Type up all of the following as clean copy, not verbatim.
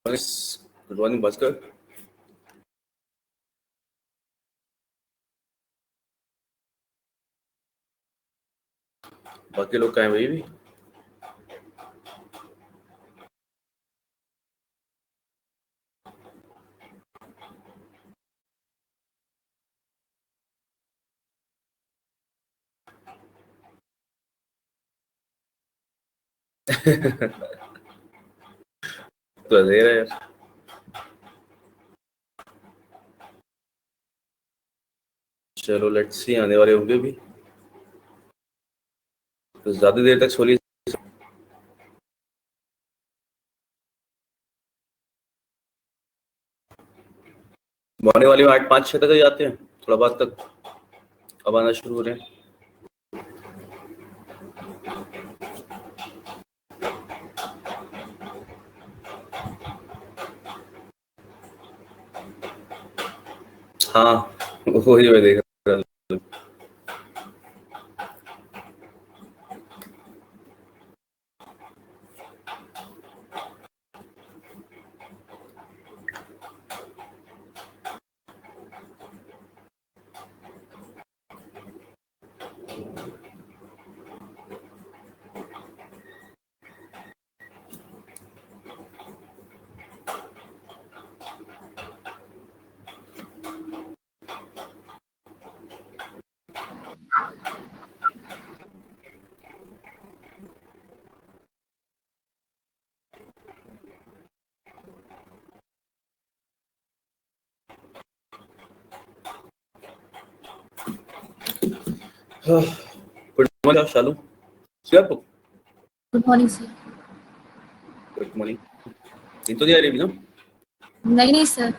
Good morning Bhaskar. बाकी लोग कहाँ हैं भाई भी? तो दे रहा है यार। चलो लेट्स सी, आने वाले होंगे भी तो ज्यादा देर तक सोली। मॉर्निंग वाले 8-5-6 तक ही आते हैं, थोड़ा बाद तक अब आना शुरू हो रहे हैं। हाँ वही मैं देख रहा हूँ। गुड मॉर्निंग शालू। क्या आपको? Good morning sir. Good morning. नींद तो नहीं आ रही अभी ना? नहीं सर,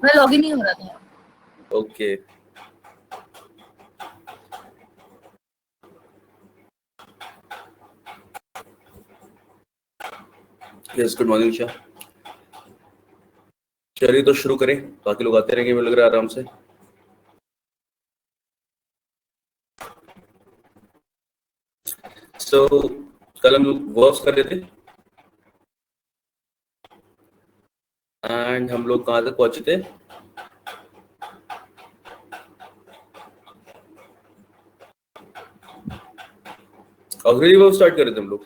मैं लॉगिन नहीं हो रहा था। Okay yes, good morning Esha. चलिए तो शुरू करें, बाकी लोग आते रहेंगे, मुझे लग रहा है आराम से। सो कल हम लोग वर्ब्स कर रहे थे एंड हम लोग कहाँ तक पहुंचे थे? ऑक्सिलरी वर्ब स्टार्ट कर रहे थे हम लोग।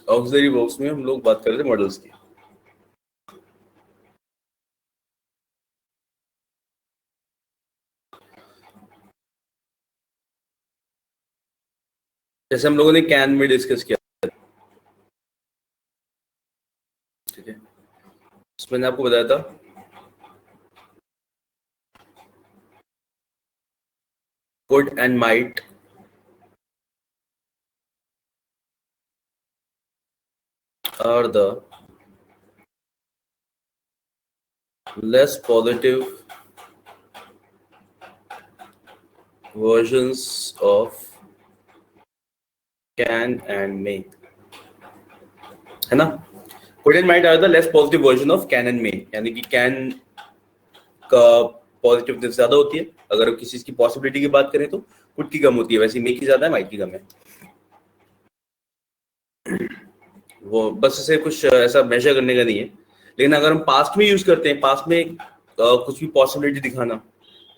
ऑक्सिलरी वर्ब्स में हम लोग बात कर रहे थे मॉडल्स की। जैसे हम लोगों ने कैन में डिस्कस किया, ठीक है, उसमें मैंने आपको बताया था could and might are the less positive versions of can and may, है ना? could and might are the less positive version of can and may, यानी कि can का पॉजिटिवनेस ज्यादा होती है अगर हम किसी चीज की पॉसिबिलिटी की बात करें तो, कुड की कम होती है, वैसे मे की ज्यादा है, माइट की कम है। वो बस इसे कुछ ऐसा मेजर करने का नहीं है, लेकिन अगर हम पास्ट में यूज करते हैं, पास्ट में कुछ भी पॉसिबिलिटी दिखाना,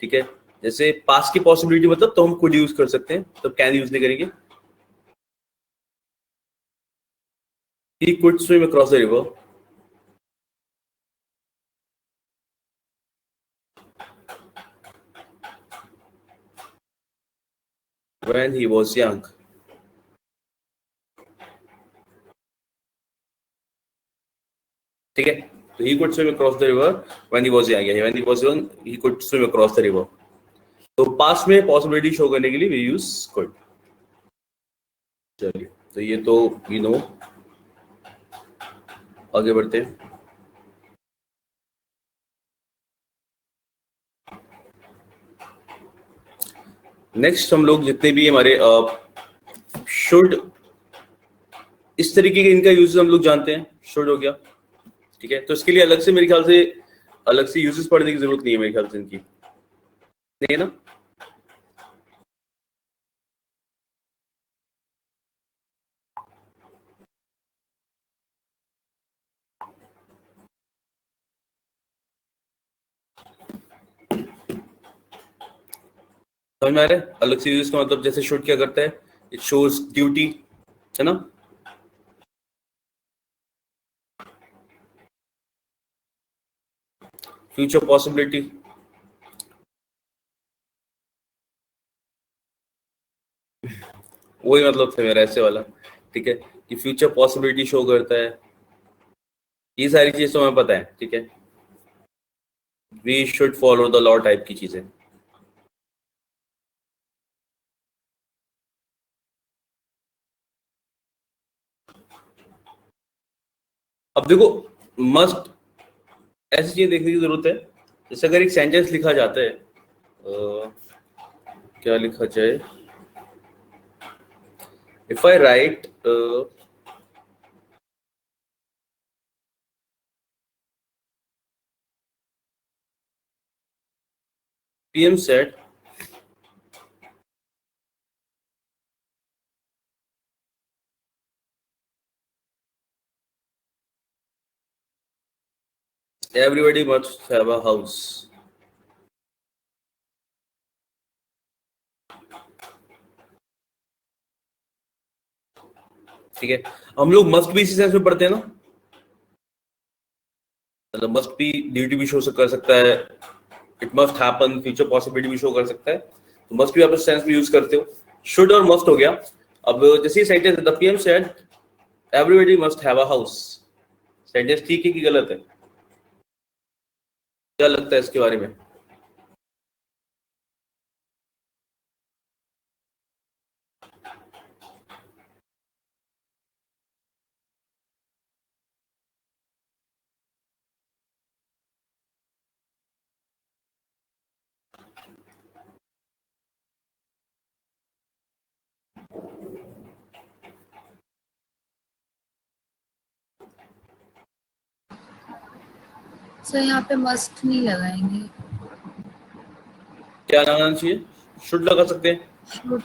ठीक है, जैसे पास्ट की पॉसिबिलिटी मतलब तो हम कुड यूज कर सकते हैं, तो कैन यूज नहीं करेंगे। He could swim across the river when he was young. ठीक है, तो he could swim across the river when he was young. When he was young, he could swim across the river. तो past में possibility show करने के लिए we use could. चलिए, तो ये तो you know, आगे बढ़ते हैं। नेक्स्ट हम लोग जितने भी हमारे शुड, इस तरीके के इनका यूज हम लोग जानते हैं, शुड हो गया, ठीक है, तो इसके लिए अलग से मेरे ख्याल से अलग से यूजेस पढ़ने की जरूरत नहीं है मेरे ख्याल से, इनकी नहीं है ना? समझ में आ रहा है? अलग से यूज का मतलब जैसे शुड क्या करता है, इट शोज ड्यूटी, है ना? फ्यूचर पॉसिबिलिटी, वही मतलब था मेरा ऐसे वाला, ठीक है, कि फ्यूचर पॉसिबिलिटी शो करता है, ये सारी चीज तो हमें पता है, ठीक है। We should follow the law type की चीजें। अब देखो, मस्ट ऐसी चीज देखने की जरूरत है, जैसे अगर एक सेंटेंस लिखा जाता है, क्या लिखा जाए, if I right PM said everybody must have a house, ठीक है। हम लोग मस्ट भी इसी सेंस में पढ़ते हैं ना, मतलब मस्ट भी ड्यूटी भी शो कर सकता है, it must happen future possibility भी शो कर सकता है, तो मस्ट भी आप इस सेंस में यूज करते हो। शुड और मस्ट हो गया। अब जैसे sentence the PM said everybody must have a house, sentence ठीक है कि गलत है? क्या लगता है इसके बारे में? सर यहाँ पे मस्ट नहीं लगाएंगे, क्या लगाना चाहिए? शुड लगा सकते हैं। शुड।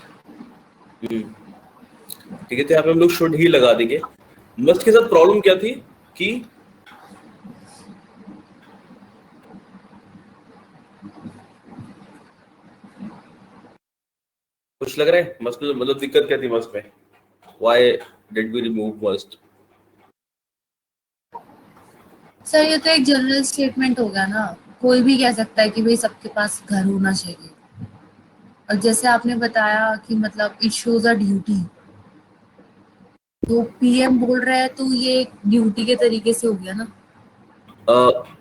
ठीक है, तो यहाँ पे हम लोग शुड ही लगा देंगे। मस्ट के साथ प्रॉब्लम क्या थी कि कुछ लग रहा है मस्ट में, मतलब दिक्कत क्या थी मस्ट में? Why did we remove must? Sir ये तो एक जनरल स्टेटमेंट हो गया ना, कोई भी कह सकता है कि भाई सबके पास घर होना चाहिए। और जैसे आपने बताया कि मतलब इट शोज अ ड्यूटी, तो PM बोल रहा है तो ये एक ड्यूटी के तरीके से हो गया ना।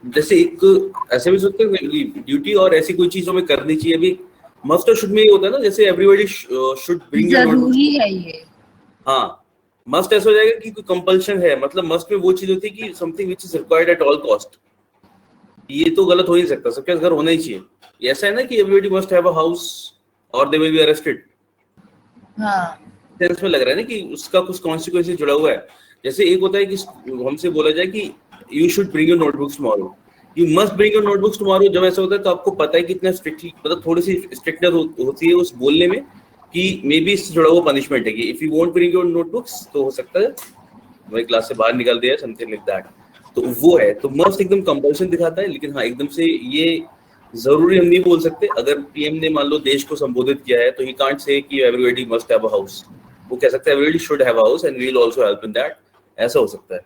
जैसे एक ऐसे भी सोचते हैं ड्यूटी और ऐसी कोई चीज हमें करनी चाहिए। अभी मस्ट और शुड में ये होता है ना, जैसे everybody should bring your notebook. जरूरी है ये। हाँ, मस्ट ऐसा हो जाएगा कि कोई कंपल्शन है, मतलब मस्ट में वो चीज होती है कि something which is required at all cost. ये तो गलत हो ही नहीं सकता, सबके घर होना ही चाहिए। ये ऐसा है ना कि everybody must have a house और दे विल बी अरेस्टेड, हाँ सेंस में लग रहा है ना कि उसका कुछ कॉन्सिक्वेंसेस जुड़ा हुआ है। जैसे एक होता है कि हमसे बोला जाए कि you should bring your notebooks tomorrow, you must bring your notebooks tomorrow. जब ऐसा होता है तो आपको पता है कि इतना स्ट्रिक्टली, मतलब थोड़ी सी स्ट्रिक्टनेस होती है उस बोलने में कि मे बी इससे जुड़ा हुआ पनिशमेंट है कि if you won't bring your notebooks तो हो सकता है वही क्लास से बाहर निकाल दिया, समथिंग लाइक दैट। तो वो है, तो मस्ट एकदम कंपल्शन दिखाता है, लेकिन हाँ एकदम से ये जरूरी हम नहीं बोल सकते। अगर PM ने मान लो देश को संबोधित किया है तो ही कांट से कि everybody must have a house, वो कह सकता है everybody should have a house and we will also help in that, ऐसा हो सकता है।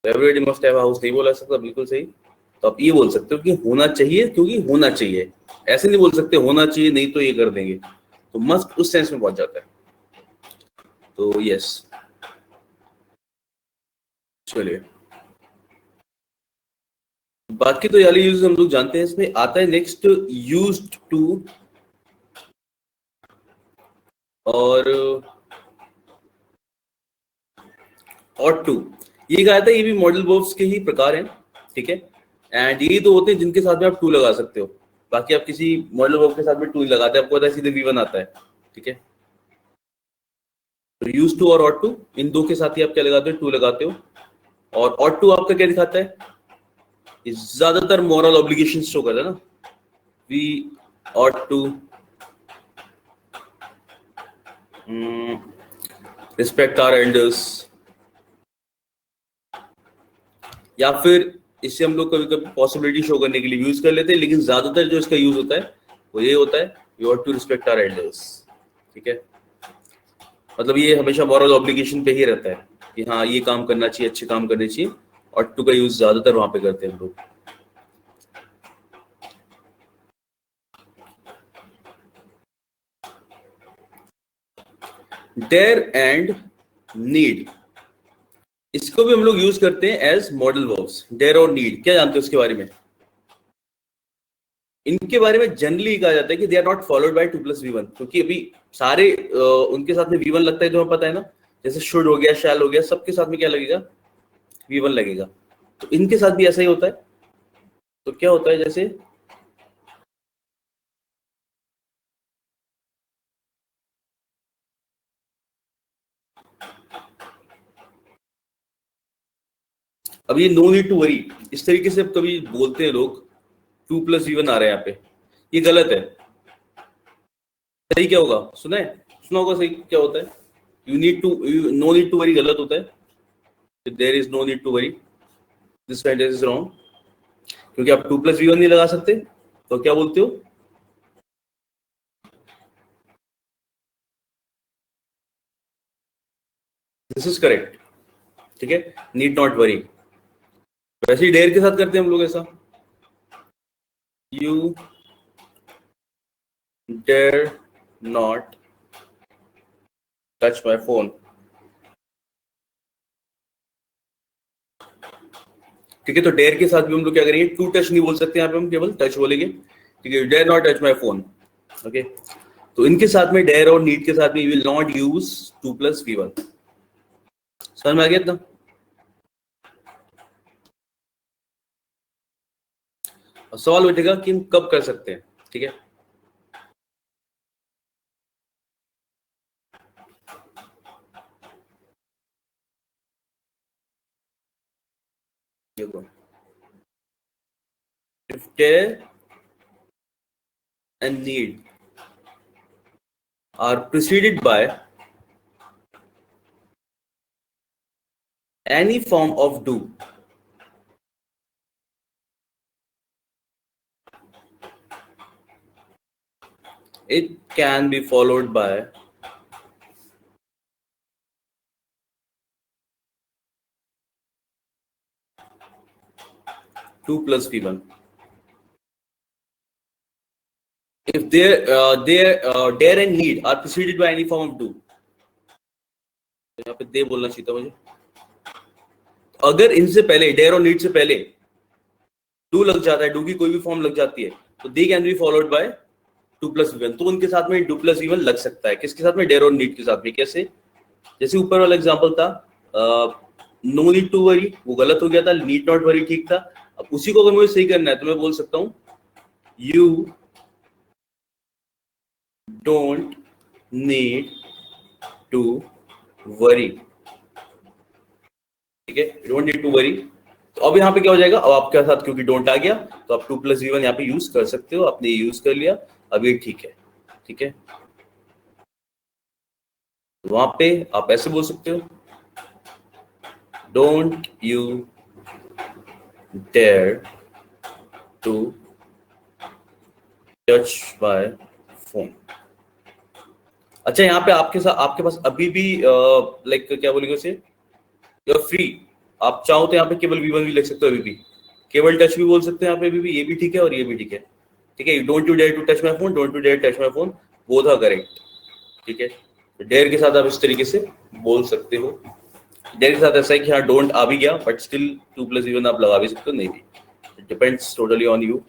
तो everybody must have a house नहीं बोला सकता, बिल्कुल सही। तो आप ये बोल सकते हो कि होना चाहिए, क्योंकि होना चाहिए, ऐसे नहीं बोल सकते होना चाहिए नहीं तो ये कर देंगे, तो मस्ट उस सेंस में पहुंच जाता है। तो यस, चलिए बाकी तो याली यूज हम लोग जानते हैं। इसमें आता है नेक्स्ट यूज्ड टू और ऑट टू। ये कहा था ये भी मॉडल वर्ब्स के ही प्रकार हैं, ठीक है। एंड ये तो होते हैं जिनके साथ में आप टू लगा सकते हो, बाकी आप किसी मॉडल वर्ब के साथ में टू लगाते हैं, आपको पता है सीधे V1 आता है, ठीक है। तो यूज टू और ऑट टू, इन दो के साथ ही आप क्या लगाते हो? टू लगाते हो। और ऑट टू आपका क्या दिखाता है? ज्यादातर मॉरल ऑब्लिगेशन शो करता है ना, we ought to respect our elders, या फिर इससे हम लोग कभी कभी पॉसिबिलिटी शो करने के लिए यूज कर लेते हैं, लेकिन ज्यादातर जो इसका यूज होता है वो ये होता है we have to respect our elders, ठीक है। मतलब ये हमेशा मॉरल ऑब्लिगेशन पे ही रहता है कि हाँ ये काम करना चाहिए, अच्छे काम करने चाहिए, और टू का यूज ज्यादातर वहां पे करते हैं हम लोग। डेयर एंड नीड, इसको भी हम लोग यूज करते हैं एज मॉडल वर्ब्स। डेयर और नीड, क्या जानते हो इसके बारे में? इनके बारे में जनरली कहा जाता है कि they are not followed by 2+v1, क्योंकि अभी सारे उनके साथ में v1 लगता है, तुम्हें पता है ना। जैसे शुड हो गया, शैल हो गया, सबके साथ में क्या लगेगा? v1 लगेगा। तो इनके साथ भी ऐसा ही होता है। तो क्या होता है, जैसे अब ये नो नीड टू वरी, इस तरीके से कभी बोलते हैं लोग, 2+v1 आ रहा है यहाँ पे, ये गलत है। सही क्या होगा? सुना है, सुना होगा सही क्या होता है? You need to, no need to worry गलत होता है। There is no need to worry, this sentence is wrong, क्योंकि आप 2+v1 नहीं लगा सकते। तो क्या बोलते हो? दिस इज करेक्ट, ठीक है। Need not worry. वैसे ही डेयर के साथ करते हैं हम लोग ऐसा, you dare not touch my phone, ठीक है। तो डेयर के साथ भी हम लोग क्या करेंगे? टू टच नहीं बोल सकते, यहाँ पे हम केवल टच बोलेंगे, ठीक है। Dare not touch my phone, okay. तो इनके साथ में, डेयर और नीड के साथ में, you will not use 2+v1। समझ में आ गया इतना? सवाल उठेगा कि हम कब कर सकते हैं, ठीक है। देखो, if dare and need are preceded by any form of do, it can be followed by two plus v1. If dare and need are preceded by any form of do, तो यहाँ पे दे बोलना चाहिए था मुझे। अगर इनसे पहले, डेयर और नीड से पहले डू लग जाता है, डू की कोई भी फॉर्म लग जाती है, तो they can be followed by 2+v1। तो उनके साथ में 2+v1 लग सकता है। किसके साथ में? डेयर और नीड के साथ में। कैसे? जैसे ऊपर वाला एग्जांपल था, नो नीड टू वरी, वो गलत हो गया था, नीड नॉट वरी ठीक था। अब उसी को अगर मुझे सही करना है तो मैं बोल सकता हूं, you don't need to worry, ठीक है। Don't need to worry. तो अब यहाँ पे क्या हो जाएगा? अब आपके साथ क्योंकि डोंट आ गया, तो आप 2+v1 यहाँ पे यूज कर सकते हो। आपने यूज कर लिया, अब ये ठीक है, ठीक है। वहां पे आप ऐसे बोल सकते हो, don't you dare to touch my phone. अच्छा, यहाँ पे आपके पास अभी भी लाइक क्या बोलेंगे उसे, यू आर फ्री। आप चाहो तो यहाँ पे केवल v1 भी लिख सकते हो, अभी भी केवल टच भी बोल सकते हैं यहाँ पे, अभी भी ये भी ठीक है और ये भी ठीक है, ठीक है। Don't you dare to touch my phone, don't you dare touch my phone, both are correct, ठीक है। डेयर के साथ आप इस तरीके से बोल सकते हो। डेयर के साथ ऐसा है कि हाँ डोंट आ भी गया, बट स्टिल 2+v1 आप लगा भी सकते हो, नहीं भी। It depends totally on you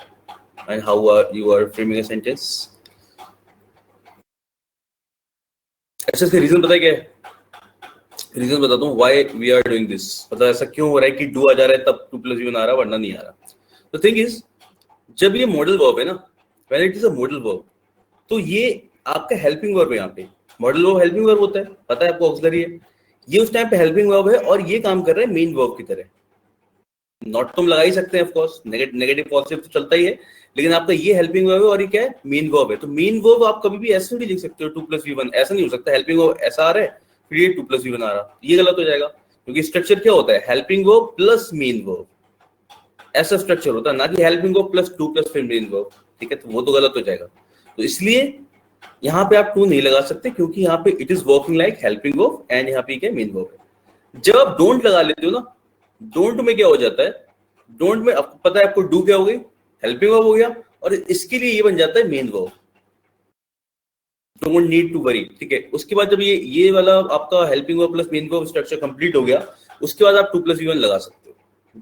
and how you are framing a sentence. अच्छा, इसका रीजन पता है क्या है? रीजन बताता हूँ why we are doing this. मतलब ऐसा क्यों हो रहा है कि डू आ जा रहा है तब 2+v1 आ रहा है, वरना नहीं आ रहा। तो थिंग इज, जब ये मॉडल वर्ब है ना, when it is a modal verb, तो ये आपका हेल्पिंग वर्ब है। यहाँ पे मॉडल वर्ब हेल्पिंग वर्ब होता है, पता है आपको, ऑक्सिलरी है। ये उस टाइम पे हेल्पिंग वर्ब है और ये काम कर रहा है मेन वर्ब की तरह। नॉट तुम लगा ही सकते हैं, ऑफ कोर्स नेगेटिव पॉजिटिव तो चलता ही है, लेकिन आपका ये हेल्पिंग वर्ब है और ये क्या है? मेन वर्ब है। तो मेन वर्ब आप कभी भी ऐसे नहीं लिख सकते हो 2+v1, ऐसा नहीं हो सकता। हेल्पिंग वर्ब ऐसा आ रहा है, फिर ये 2+v1 आ रहा, ये गलत हो जाएगा। क्योंकि स्ट्रक्चर क्या होता है? Helping verb plus main verb, ऐसा स्ट्रक्चर होता है ना कि हेल्पिंग वर्ब प्लस 2 प्लस फिर मेन वर्ब, ठीक है। तो वो तो गलत हो जाएगा। तो इसलिए यहाँ पे आप टू नहीं लगा सकते, क्योंकि यहाँ पे it is working like helping verb and यहाँ पे क्या मेन वर्ब है। जब आप डोंट लगा लेते हो ना, डोंट में क्या हो जाता है, डोंट में आपको पता है आपको डू क्या हो गई, हेल्पिंग वर्ब हो गया, और इसके लिए ये बन जाता है main verb, don't need to worry. ठीक है, उसके बाद जब ये वाला आपका helping verb plus main verb structure complete हो गया, उसके बाद आप टू प्लस वी वन लगा सकते हो।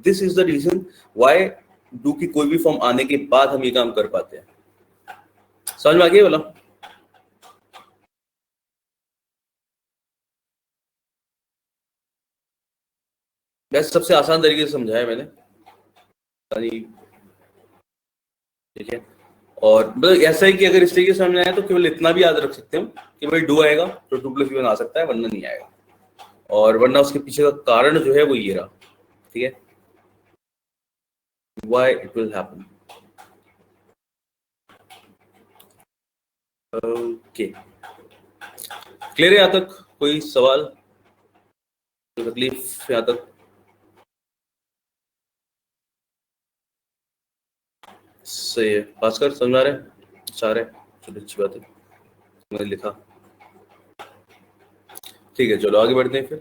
This is the reason why do की कोई भी फॉर्म आने के बाद हम ये काम कर पाते हैं। समझ में आ गया वाला? वैसे सबसे आसान तरीके से समझाया मैंने, ठीक है। और मतलब ऐसा है कि अगर इस तरीके से समझ में आया तो केवल इतना भी याद रख सकते हैं कि भाई डू आएगा तो टू प्लस वन आ सकता है, वरना नहीं आएगा। और वरना उसके पीछे का कारण जो है वो ये रहा, ठीक है, why it will happen. Okay, clear है यहाँ तक? कोई सवाल, कोई तकलीफ यहाँ तक? सही है, भास्कर समझ में आ रहा है? चाह रहे, चलो अच्छी बात है, मैंने लिखा। ठीक है, चलो आगे बढ़ते हैं फिर,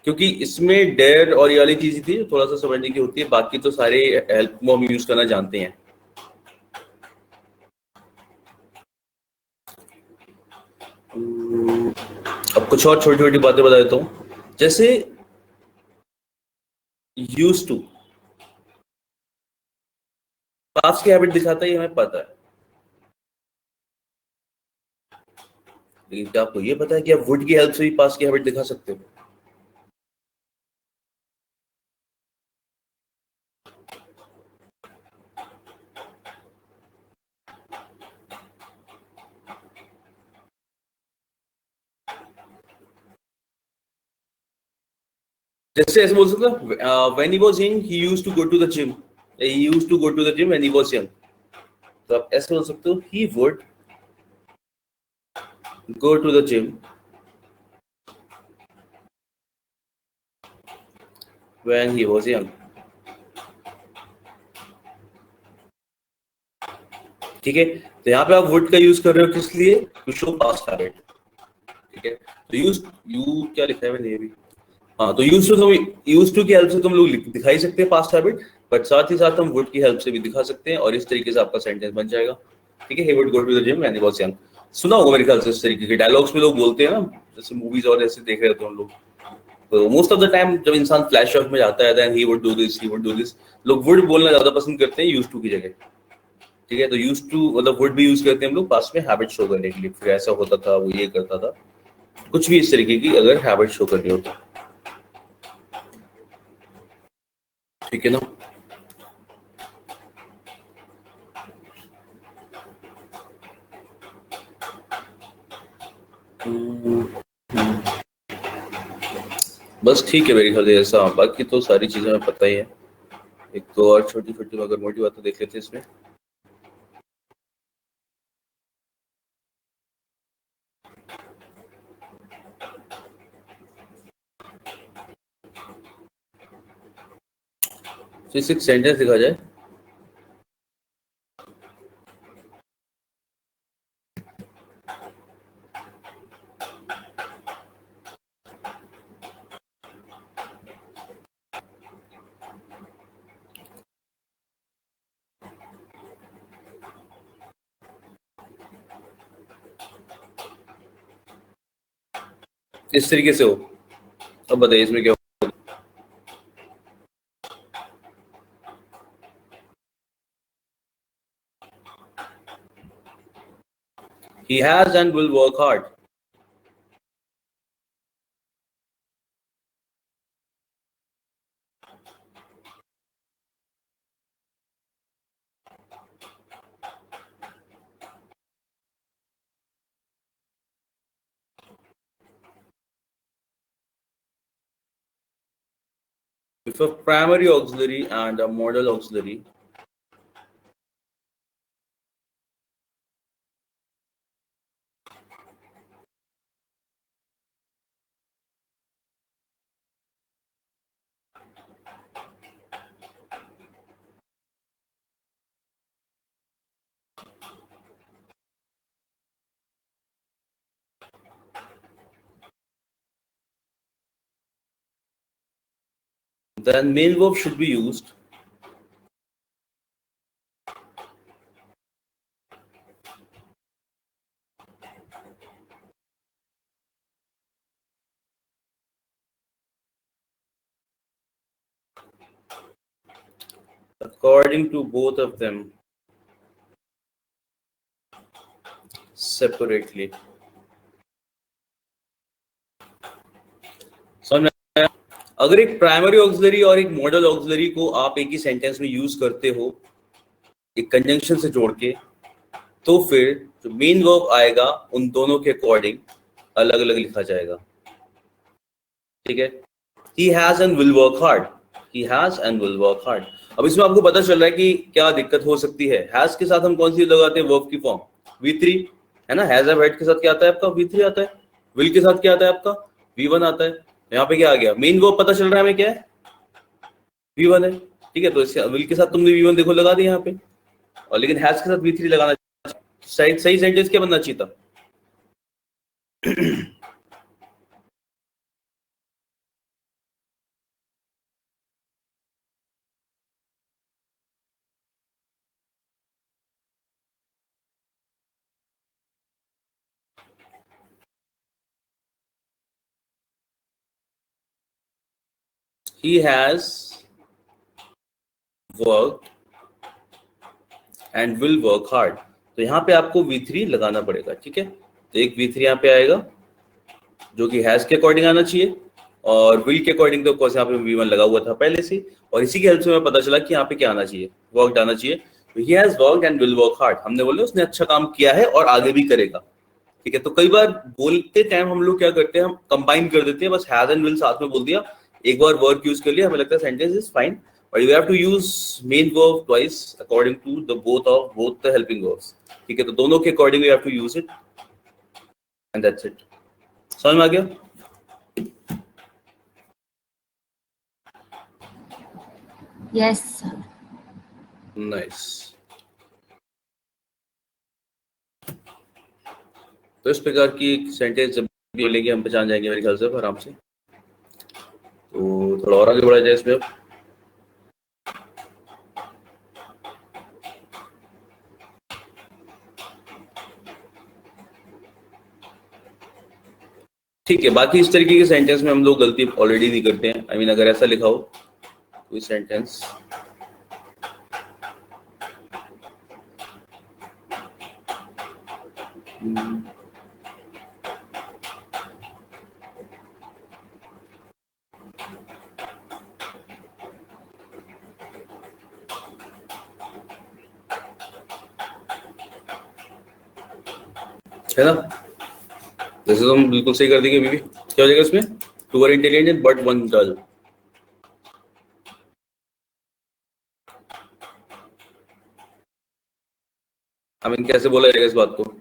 क्योंकि इसमें डेयर और ये वाली चीज थी जो थोड़ा सा समझने की होती है, बाकी तो सारे हेल्प हम यूज करना जानते हैं। अब कुछ और छोटी छोटी बातें बता देता हूँ, जैसे यूज टू पास्ट की हैबिट दिखाता है, ये हमें पता है, लेकिन क्या आपको ये पता है कि आप वुड की हेल्प से भी पास्ट की हैबिट दिखा सकते हो? जैसे ऐसे बोल सकते हो, when he was young he used to go to the gym, he used to go to the gym when he was young. तो आप ऐसे बोल सकते हो, he would go to the gym when he was young. ठीक है, तो यहाँ पे आप वुड का यूज कर रहे हो किस लिए? To show past habit. ठीक है, तो यूज, यू क्या लिखा है मैंने ये भी, हाँ, तो यूज टू की हेल्प से तुम लोग दिखा ही सकते हैं पास्ट हैबिट, बट साथ ही साथ हम वुड की हेल्प से भी दिखा सकते हैं, और इस तरीके से आपका सेंटेंस बन जाएगा। ठीक है, he would go to the gym when he was young. सुना होगा मेरे ख्याल से इस तरीके के डायलॉग्स में लोग बोलते हैं ना, जैसे मूवीज और ऐसे देख रहे होते हैं हम लोग, तो मोस्ट ऑफ द टाइम जब इंसान फ्लैश शॉट में जाता है then he would do this, he would do this, लोग वुड बोलना ज्यादा पसंद करते हैं यूज टू की जगह। ठीक है, तो यूज टू मतलब वुड भी यूज करते हैं हम लोग पास्ट में हैबिट शो करने के लिए, फिर ऐसा होता था, वो ये करता था, कुछ भी इस तरीके की अगर हैबिट शो करनी होती। ठीक है ना? बस ठीक है मेरे ख्याल से ऐसा, बाकी तो सारी चीजें हमें पता ही है। एक तो और छोटी छोटी मगर मोटी बातें देख लेते हैं इसमें। तो इसे एक सेंटेंस लिखा जाए, इस तरीके से हो। अब बताइए इसमें क्या हो? He has and will work hard. With a primary auxiliary and a modal auxiliary, then main verb should be used according to both of them separately. समझ में आया? अगर एक प्राइमरी ऑक्सिलरी और एक मॉडल ऑक्सिलरी को आप एक ही सेंटेंस में यूज करते हो एक कंजंक्शन से जोड़ के, तो फिर जो मेन वर्ब आएगा उन दोनों के अकॉर्डिंग अलग अलग लिखा जाएगा। ठीक है, he has and will work hard, he has and will work hard। अब इसमें आपको पता चल रहा है कि क्या दिक्कत हो सकती है। हैज के साथ हम कौन सी लगाते हैं वर्ब की फॉर्म, V3 है ना। हैज हैव हैड के साथ क्या आता है आपका, V3 आता है। विल के साथ क्या आता है आपका, V1 आता है। यहाँ पे क्या आ गया, मेन वर्ब पता चल रहा है हमें क्या है, V1 है। ठीक है, तो इसके विल के साथ तुमने V1 देखो लगा दिया यहाँ पे, और लेकिन हैज के साथ V3 लगाना, सही सेंटेंस क्या बनना चाहिए था he has worked and will work hard। तो यहाँ पे आपको V3 लगाना पड़ेगा। ठीक है, तो एक V3 यहाँ पे आएगा जो कि हैज के अकॉर्डिंग आना चाहिए, और विल के अकॉर्डिंग तो ऑफकोर्स यहाँ पे V1 लगा हुआ था पहले से, और इसी की हेल्प से हमें पता चला कि यहाँ पे क्या आना चाहिए, वर्कड आना चाहिए। तो he has worked and will work hard, हमने बोले उसने अच्छा काम किया है और आगे भी करेगा। ठीक है, तो कई बार बोलते टाइम हम लोग क्या करते हैं, हम कंबाइन कर देते हैं, बस हैज एंड विल साथ में बोल दिया, एक बार वर्क यूज कर लिया, हमें लगता है sentence is fine, but you have to use main verb twice according to the both the helping verbs. ठीक है, तो दोनों के according you have to use it and that's it. समझ में आ गया? Yes sir. नाइस। तो इस प्रकार की सेंटेंस जब भी मिलेगी हम पहचान जाएंगे मेरे ख्याल से आराम से। तो थोड़ा और आगे बढ़ा जाए इसमें अब। ठीक है, बाकी इस तरीके के सेंटेंस में हम लोग गलती ऑलरेडी नहीं करते हैं। आई मीन अगर ऐसा लिखा हो कोई सेंटेंस, है ना, जैसे तो हम बिल्कुल सही कर देंगे। अभी भी क्या हो जाएगा इसमें, two are intelligent but one dull. I mean कैसे बोला जाएगा इस बात को,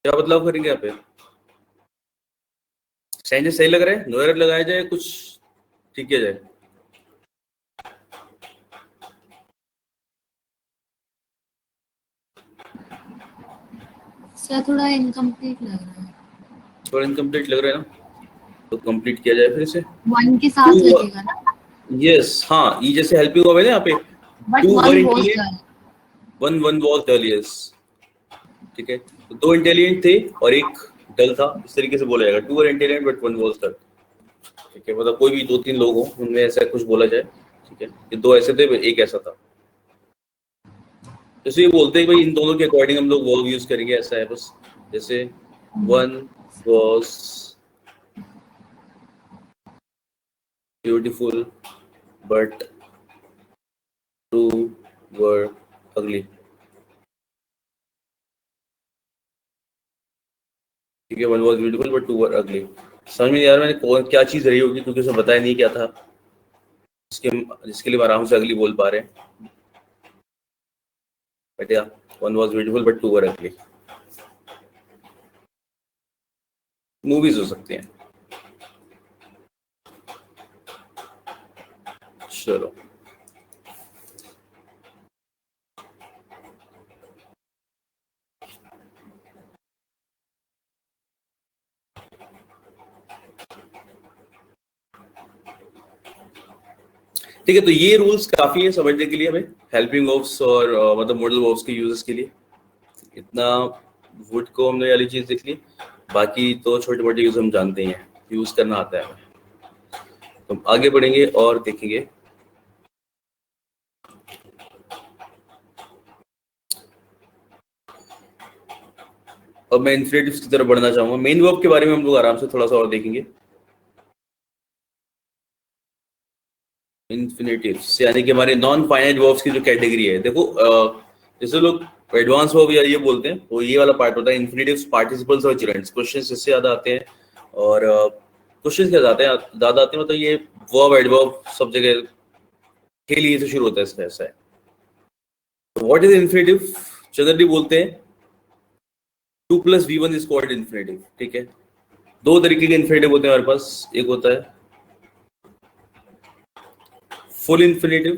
क्या बदलाव करेंगे यहाँ पे? सेंटेंस सही लग रहा है, नो एरर लगाया जाए, कुछ ठीक किया जाए। सर थोड़ा इनकम्प्लीट लग रहा है। थोड़ा इनकम्प्लीट लग रहा है ना, तो कंप्लीट किया जाए फिर से। वन के साथ लगेगा ना? यस, हाँ, ये जैसे हेल्पिंग वर्ब है ना यहाँ पे, but two were one was intelligent one was dull. Yes, ठीक है, तो दो इंटेलिजेंट थे और एक डल था, इस तरीके से बोला जाएगा, two were intelligent but one was dull. ठीक है, मतलब कोई भी दो तीन लोग हो उनमें ऐसा कुछ बोला जाए। ठीक है, ये दो ऐसे थे एक ऐसा था, जैसे ये बोलते हैं भाई इन दोनों के अकॉर्डिंग हम लोग वर्ब यूज करेंगे, ऐसा है बस। जैसे one was beautiful but two were ugly. ठीक है, one was beautiful but two were ugly. समझ में यार मैंने क्या चीज रही होगी, क्योंकि उसने बताया नहीं क्या था, जिसके लिए आराम से अगली बोल पा रहे हैं। बट या One was beautiful but two were ugly. Movies हो सकती हैं. चलो ठीक है. तो ये रूल्स काफी है समझने के लिए हमें, हेल्पिंग वर्ब्स और मतलब मॉडल वर्ब्स के यूजेस के लिए. इतना वुड को हमने वाली चीज देख ली, बाकी तो छोटे मोटे यूज हम जानते हैं, यूज करना आता है हमें. तो हम आगे बढ़ेंगे और देखेंगे. अब मैं इन्फिनेटिव्स की तरफ बढ़ना चाहूंगा. मेन वर्ब के बारे में हम लोग आराम से थोड़ा सा और देखेंगे. इन्फिनेटिव्स यानी कि हमारे नॉन फाइनाइट वर्ब्स की जो कैटेगरी है. देखो जैसे लोग एडवांस वर्ब या ये बोलते हैं, तो ये वाला पार्ट होता है इन्फिनेटिव्स, पार्टिसिपल्स और जेरेंट्स. क्वेश्चंस इससे ज्यादा आते हैं, और क्वेश्चंस क्या ज्यादा आते हैं, मतलब ये वर्ब एडवर्ब सब जगह के लिए से शुरू होता है. इसका ऐसा है. What is infinitive? जनरली बोलते हैं 2 + V1 इज कॉल्ड इन्फिनेटिव. ठीक है. दो तरीके के इन्फिनेटिव होते हैं हमारे पास. एक होता है फुल इन्फिनेटिव,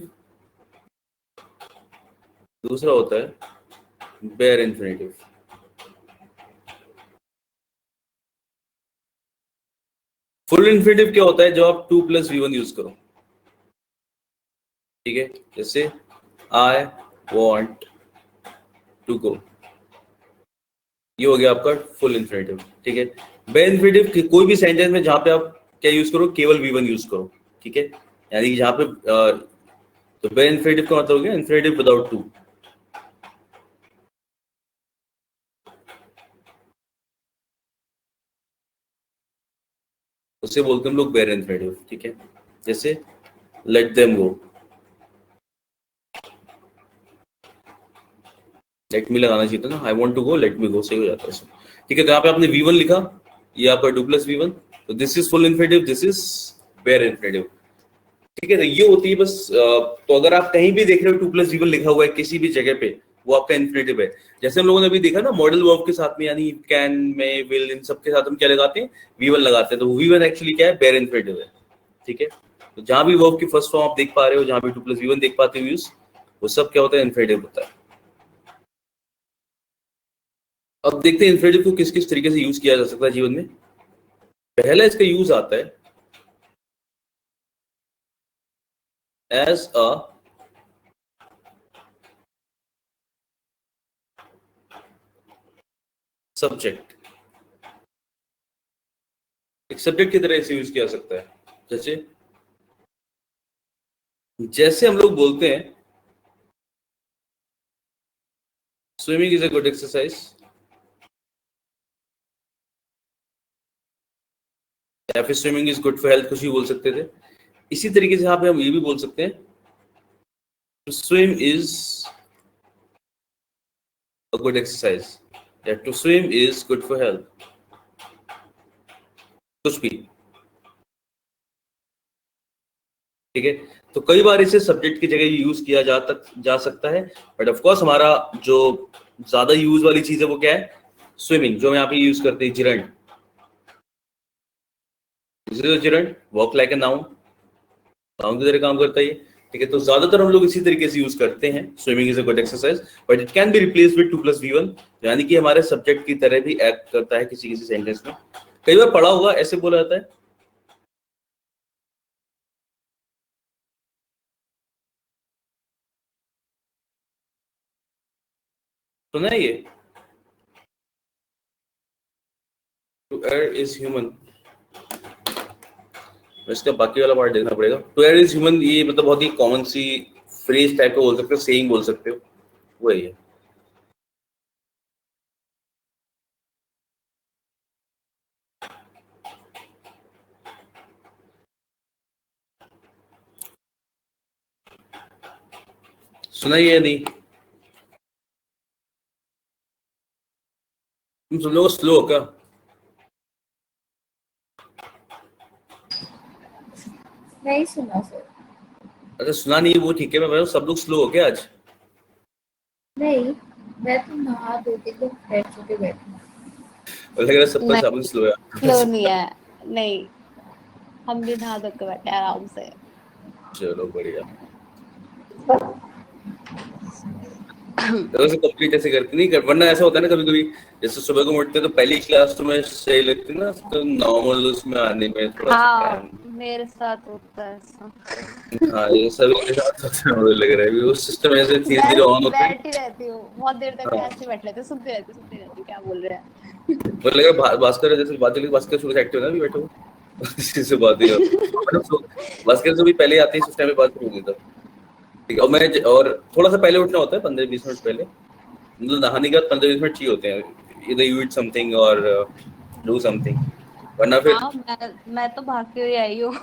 दूसरा होता है बेयर इन्फिनेटिव. फुल इन्फिनेटिव क्या होता है? जब आप 2 + V1 यूज करो. ठीक है. जैसे आई वॉन्ट टू गो, ये हो गया आपका फुल इन्फिनेटिव. ठीक है. बेयर इन्फिनेटिव कोई भी सेंटेंस में जहां पे आप क्या यूज करो, केवल V1 यूज करो. ठीक है. यानी कि जहां पे तो बेयर इन्फिनेटिव का मतलब हो गया इन्फिनेटिव विदाउट टू. उसे बोलते हैं हम लोग बेयर इन्फिनेटिव. ठीक है. जैसे let them go, let me लगाना चाहिए था ना, I want to go let me go, सही हो जाता है. ठीक है. तो यहाँ पे आपने V1 लिखा, ये आपका 2 + V1, तो this is full infinitive, this is bare infinitive. ठीक है. तो ये होती है बस. तो अगर आप कहीं भी देख रहे हो 2 + V1 लिखा हुआ है किसी भी जगह पे, वो आपका इन्फिनेटिव है. जैसे हम लोगों ने अभी देखा ना मॉडल वर्ब के साथ में, यानी कैन में, विल, इन सब के साथ हम क्या लगाते हैं? V1 लगाते हैं. तो V1 एक्चुअली क्या है? बेयर इन्फिनेटिव है. ठीक है. तो जहां भी वर्ब की फर्स्ट फॉर्म आप देख पा रहे हो, जहां भी 2 + V1 देख पाते हो यूज, वो सब क्या होता है? इन्फिनेटिव होता है. अब देखते हैं इन्फिनेटिव को किस किस तरीके से यूज किया जा सकता है जीवन में. पहला इसका यूज आता है एज अ सब्जेक्ट. एक सब्जेक्ट की तरह इसे यूज किया जा सकता है. जैसे जैसे हम लोग बोलते हैं swimming is a good exercise, या फिर swimming is good for health, कुछ भी बोल सकते थे. इसी तरीके से यहाँ पे हम ये भी बोल सकते हैं to swim is a good exercise, या to swim is good for health, कुछ भी. ठीक है. तो कई बार इसे सब्जेक्ट की जगह यूज किया जा सकता है, बट ऑफ कोर्स हमारा जो ज्यादा यूज वाली चीज है वो क्या है? स्विमिंग, जो हम यहाँ पे यूज करते हैं gerund. Gerund walk like a noun, noun की तरह काम करता है ये. ठीक है. तो ज्यादातर हम लोग इसी तरीके से यूज करते हैं swimming is a good exercise, but it can be replaced with 2 + V1, यानी कि हमारे सब्जेक्ट की तरह भी एक्ट करता है किसी किसी सेंटेंस में. कई बार पढ़ा होगा, ऐसे बोला जाता है सुना है ये, टू एयर इज ह्यूमन. इसका बाकी वाला पार्ट देखना पड़ेगा. टू एयर इज ह्यूमन, ये मतलब बहुत ही कॉमन सी फ्रेज टाइप का बोल सकते हो, सेइंग बोल सकते हो, वही है. सुना ही है नहीं? तुम सब लोग स्लो हो क्या? नहीं सुना सर. अच्छा सुना नहीं, वो ठीक है. मैं सब लोग स्लो हो क्या आज? नहीं. मैं तो नहा धो के एकदम फ्रेश होके बैठी हूँ। और लग रहा है सबका नहीं, साबुन स्लो है फ्लो नहीं है, नहीं, हम भी नहा धो के बैठे हैं आराम से। चलो बढ़िया। वैसे कंप्लीट ऐसे करते नहीं कर, वरना ऐसा होता है ना कभी कभी, जैसे सुबह को उठते तो पहली क्लास तो मैं सही लगती ना, तो नॉर्मल उसमें आने में थोड़ा सा हाँ, टाइम। मेरे साथ होता है ऐसा। हाँ ये सभी के साथ होता है, मुझे लग रहा है वो सिस्टम ऐसे धीरे धीरे ऑन होता है। बैठी रहती हूँ बहुत देर तक, हाँ ऐसे बैठ रहती हूँ, सुनती रहती हूँ क्या बोल रहे हैं। मुझे लग रहा है भास्कर जैसे बात चली, भास्कर शुरू से एक्टिव है ना, अभी बैठो किसी से बात ही नहीं मतलब भास्कर से भी पहले आते ही उस टाइम पे बात होगी तब। ठीक है, और थोड़ा सा पहले उठना होता है, 15-20 मिनट पहले, मतलब नहाने के बाद 15-20 मिनट चाहिए होते हैं, इधर यू ईट समथिंग और डू समथिंग, वरना फिर हाँ, मैं तो भाग के ही आई हूँ।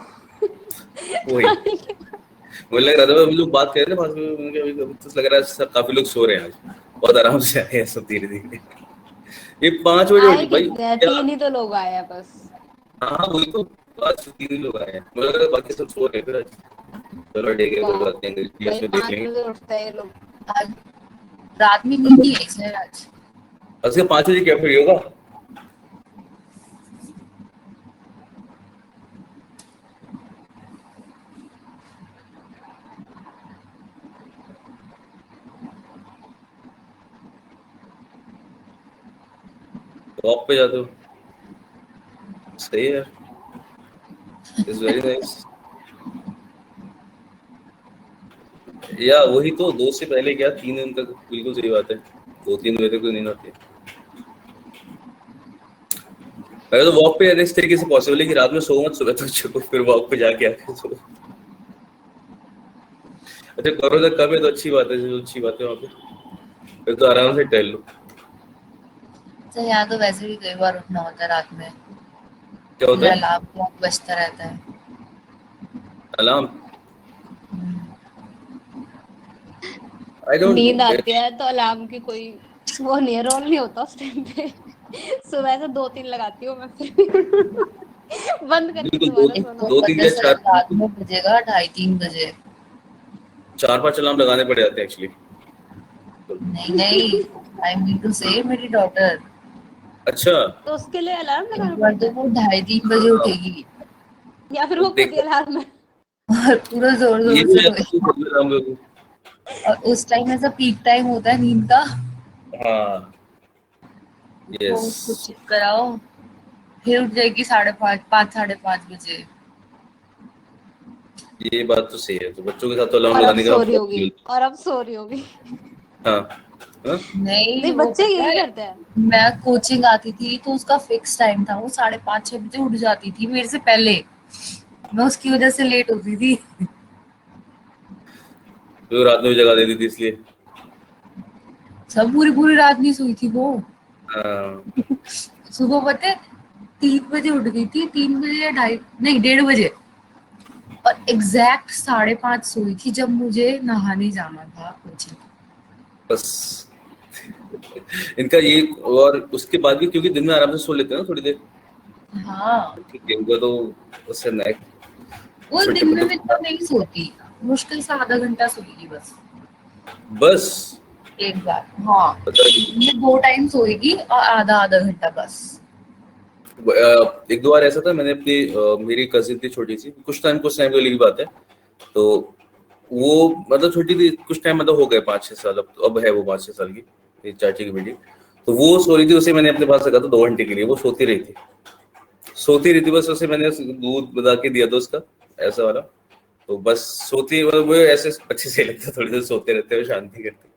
वही मुझे लग रहा था, हम लोग बात कर रहे थे भास्कर, मुझे अभी तो लग रहा है सब काफी लोग सो रहे हैं आज, बहुत आराम से आए हैं सब धीरे धीरे। ये 5 बजे आए उठी भाई कितने हैं, क्या। 3 ही तो लोग आए हैं बस। हाँ वही तो, आज 3 लोग आए हैं, मुझे लग रहा है बाकी सब सो रहे हैं फिर आज। चलो ठीक है, कोई बात नहीं, भाई में देख 5 लेंगे। बजे उठते हैं ये लोग। आज रात में नींद नहीं आई सर आज। उसके 5 बजे क्या फ्री होगा? वॉक पे जाते हो, सही है, इट्स वेरी नाइस। या वही तो, 2 से पहले क्या 3 दिन तक, बिल्कुल सही बात है, 2-3 बजे तक तो नींद आती है। अगर तो वॉक पे इस तरीके से पॉसिबल है कि रात में सो मत, सुबह तक जगो, फिर वॉक पे जाके आके सो। अच्छा करो तो कब है तो अच्छी बात है, जो अच्छी बात है वहाँ पे, फिर तो आराम से टहल लो। सर यहाँ तो वैसे भी कई बार उठना होता है रात में, क्या होता मेरा है? अलार्म क्लॉक बजता रहता है। अलार्म? आई डोंट नींद आती है तो अलार्म की कोई वो नहीं है, रोल नहीं होता उस टाइम पे। सुबह से 2-3 लगाती हूँ मैं, फिर बंद करके बिल्कुल, दोबारा एक सोना तो 2-3 पड़ता बजे या है। सर 4, रात में बजेगा 2:30-3 बजे। 4-5 अलार्म लगाने पड़ जाते हैं एक्चुअली। नहीं नहीं, आई मीन टू से मेरी डॉटर, अच्छा। तो उसके लिए अलार्म एक लगाना बार पड़ता तो है, वो 2:30-3 बजे हाँ, उठेगी या फिर वो खुद ही देखो अलार्म है। और पूरा जोर ये जोर भी से हो जाता है रोएगी। खुद में अलार्म लोगों को। और उस टाइम ऐसा पीक टाइम होता है नींद का, हाँ वो यस, उसको चेक कराओ, फिर उठ जाएगी 5:30 5:30 बजे। ये बात तो सही है, तो बच्चों के साथ तो अलार्म और अब लगाने का सो रही बहुत होगी, जरूरत और अब सो रही होगी। है। हाँ हाँ। नहीं नहीं, वो बच्चे पता यही है, करते हैं। मैं कोचिंग आती थी तो उसका फिक्स टाइम था, वो 5:30 6 बजे उठ जाती थी मेरे से पहले, मैं उसकी वजह से लेट होती थी। तो रात में भी जगा देती थी इसलिए। सब पूरी पूरी रात नहीं सोई थी वो। हाँ सुबह पता है 3 बजे उठ गई थी, 3 बजे या ढाई नहीं 1:30 बजे, और एग्जैक्ट 5:30 सोई थी जब मुझे नहाने जाना था कोचिंग। बस इनका ये, और उसके बाद भी क्योंकि दिन में आराम से सो लेते हैं ना थोड़ी देर, हाँ ठीक है, उनका तो उससे नेक वो छोटे दिन में मतलब, भी तो नहीं सोती, मुश्किल से आधा घंटा सोएगी बस बस एक बार। हाँ पता नहीं। ये 2 टाइम सोएगी और आधा आधा घंटा बस। 1-2 बार ऐसा था, मैंने अपनी मेरी कजिन थी छोटी सी, कुछ टाइम पहले की बात है, तो वो मतलब छोटी थी कुछ टाइम, मतलब हो गए 5-6 साल, अब है वो 5-6 साल की, मेरी चाची की बेटी। तो वो सो रही थी, उसे मैंने अपने पास रखा था 2 घंटे के लिए, वो सोती रही थी बस, उसे मैंने दूध बता के दिया था उसका, ऐसा वाला। तो बस सोती, मतलब वो ऐसे अच्छे से लगता, थोड़ी देर सोते रहते हुए शांति करते,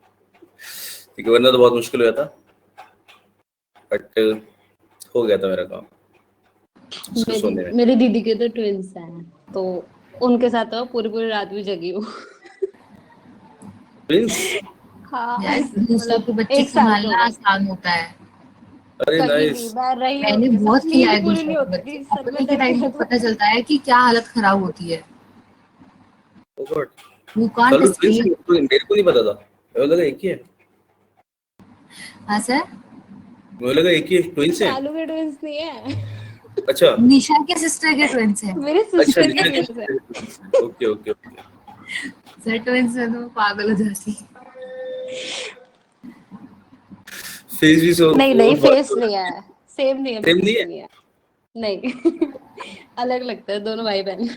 ठीक है, वरना तो बहुत मुश्किल हो जाता, बट हो गया था मेरा काम उसको मेरी सोने में। मेरी दीदी के तो ट्विंस हैं, तो उनके साथ तो पूरी पूरी रात भी जगी हूँ। प्रिंस? हाँ, यार दूसरों मतलब के बच्चे 1 साल के हो संभालना गए। आसान होता है। अरे कहीं नाइस। नहीं, मैं रही हूँ मैंने उनके बहुत साथ, किया नींद है पूरी दूसरों नहीं के होती बच्चे, थी, सर में अपने के दर्द टाइम पे रहता पता था। चलता है कि क्या हालत खराब होती है। ओ गॉड। यू कांट चलो प्रिंस, एस्केप। मेरे को नहीं पता था, मुझे लगा एक ही है, हाँ सर, मुझे लगा एक ही है, ट्विंस है। शालू के ट्विंस नहीं है। अच्छा निशा के सिस्टर के ट्विंस हैं। मेरे अच्छा, सिस्टर के निशा के ट्विंस है। Okay okay okay. Sir twins में तो मैं पागल हो जाती। फेस भी सो नहीं नहीं, फेस नहीं है, सेम नहीं है, सेम बिल्कुल नहीं है। नहीं है, नहीं। अलग लगता है दोनों भाई बहन।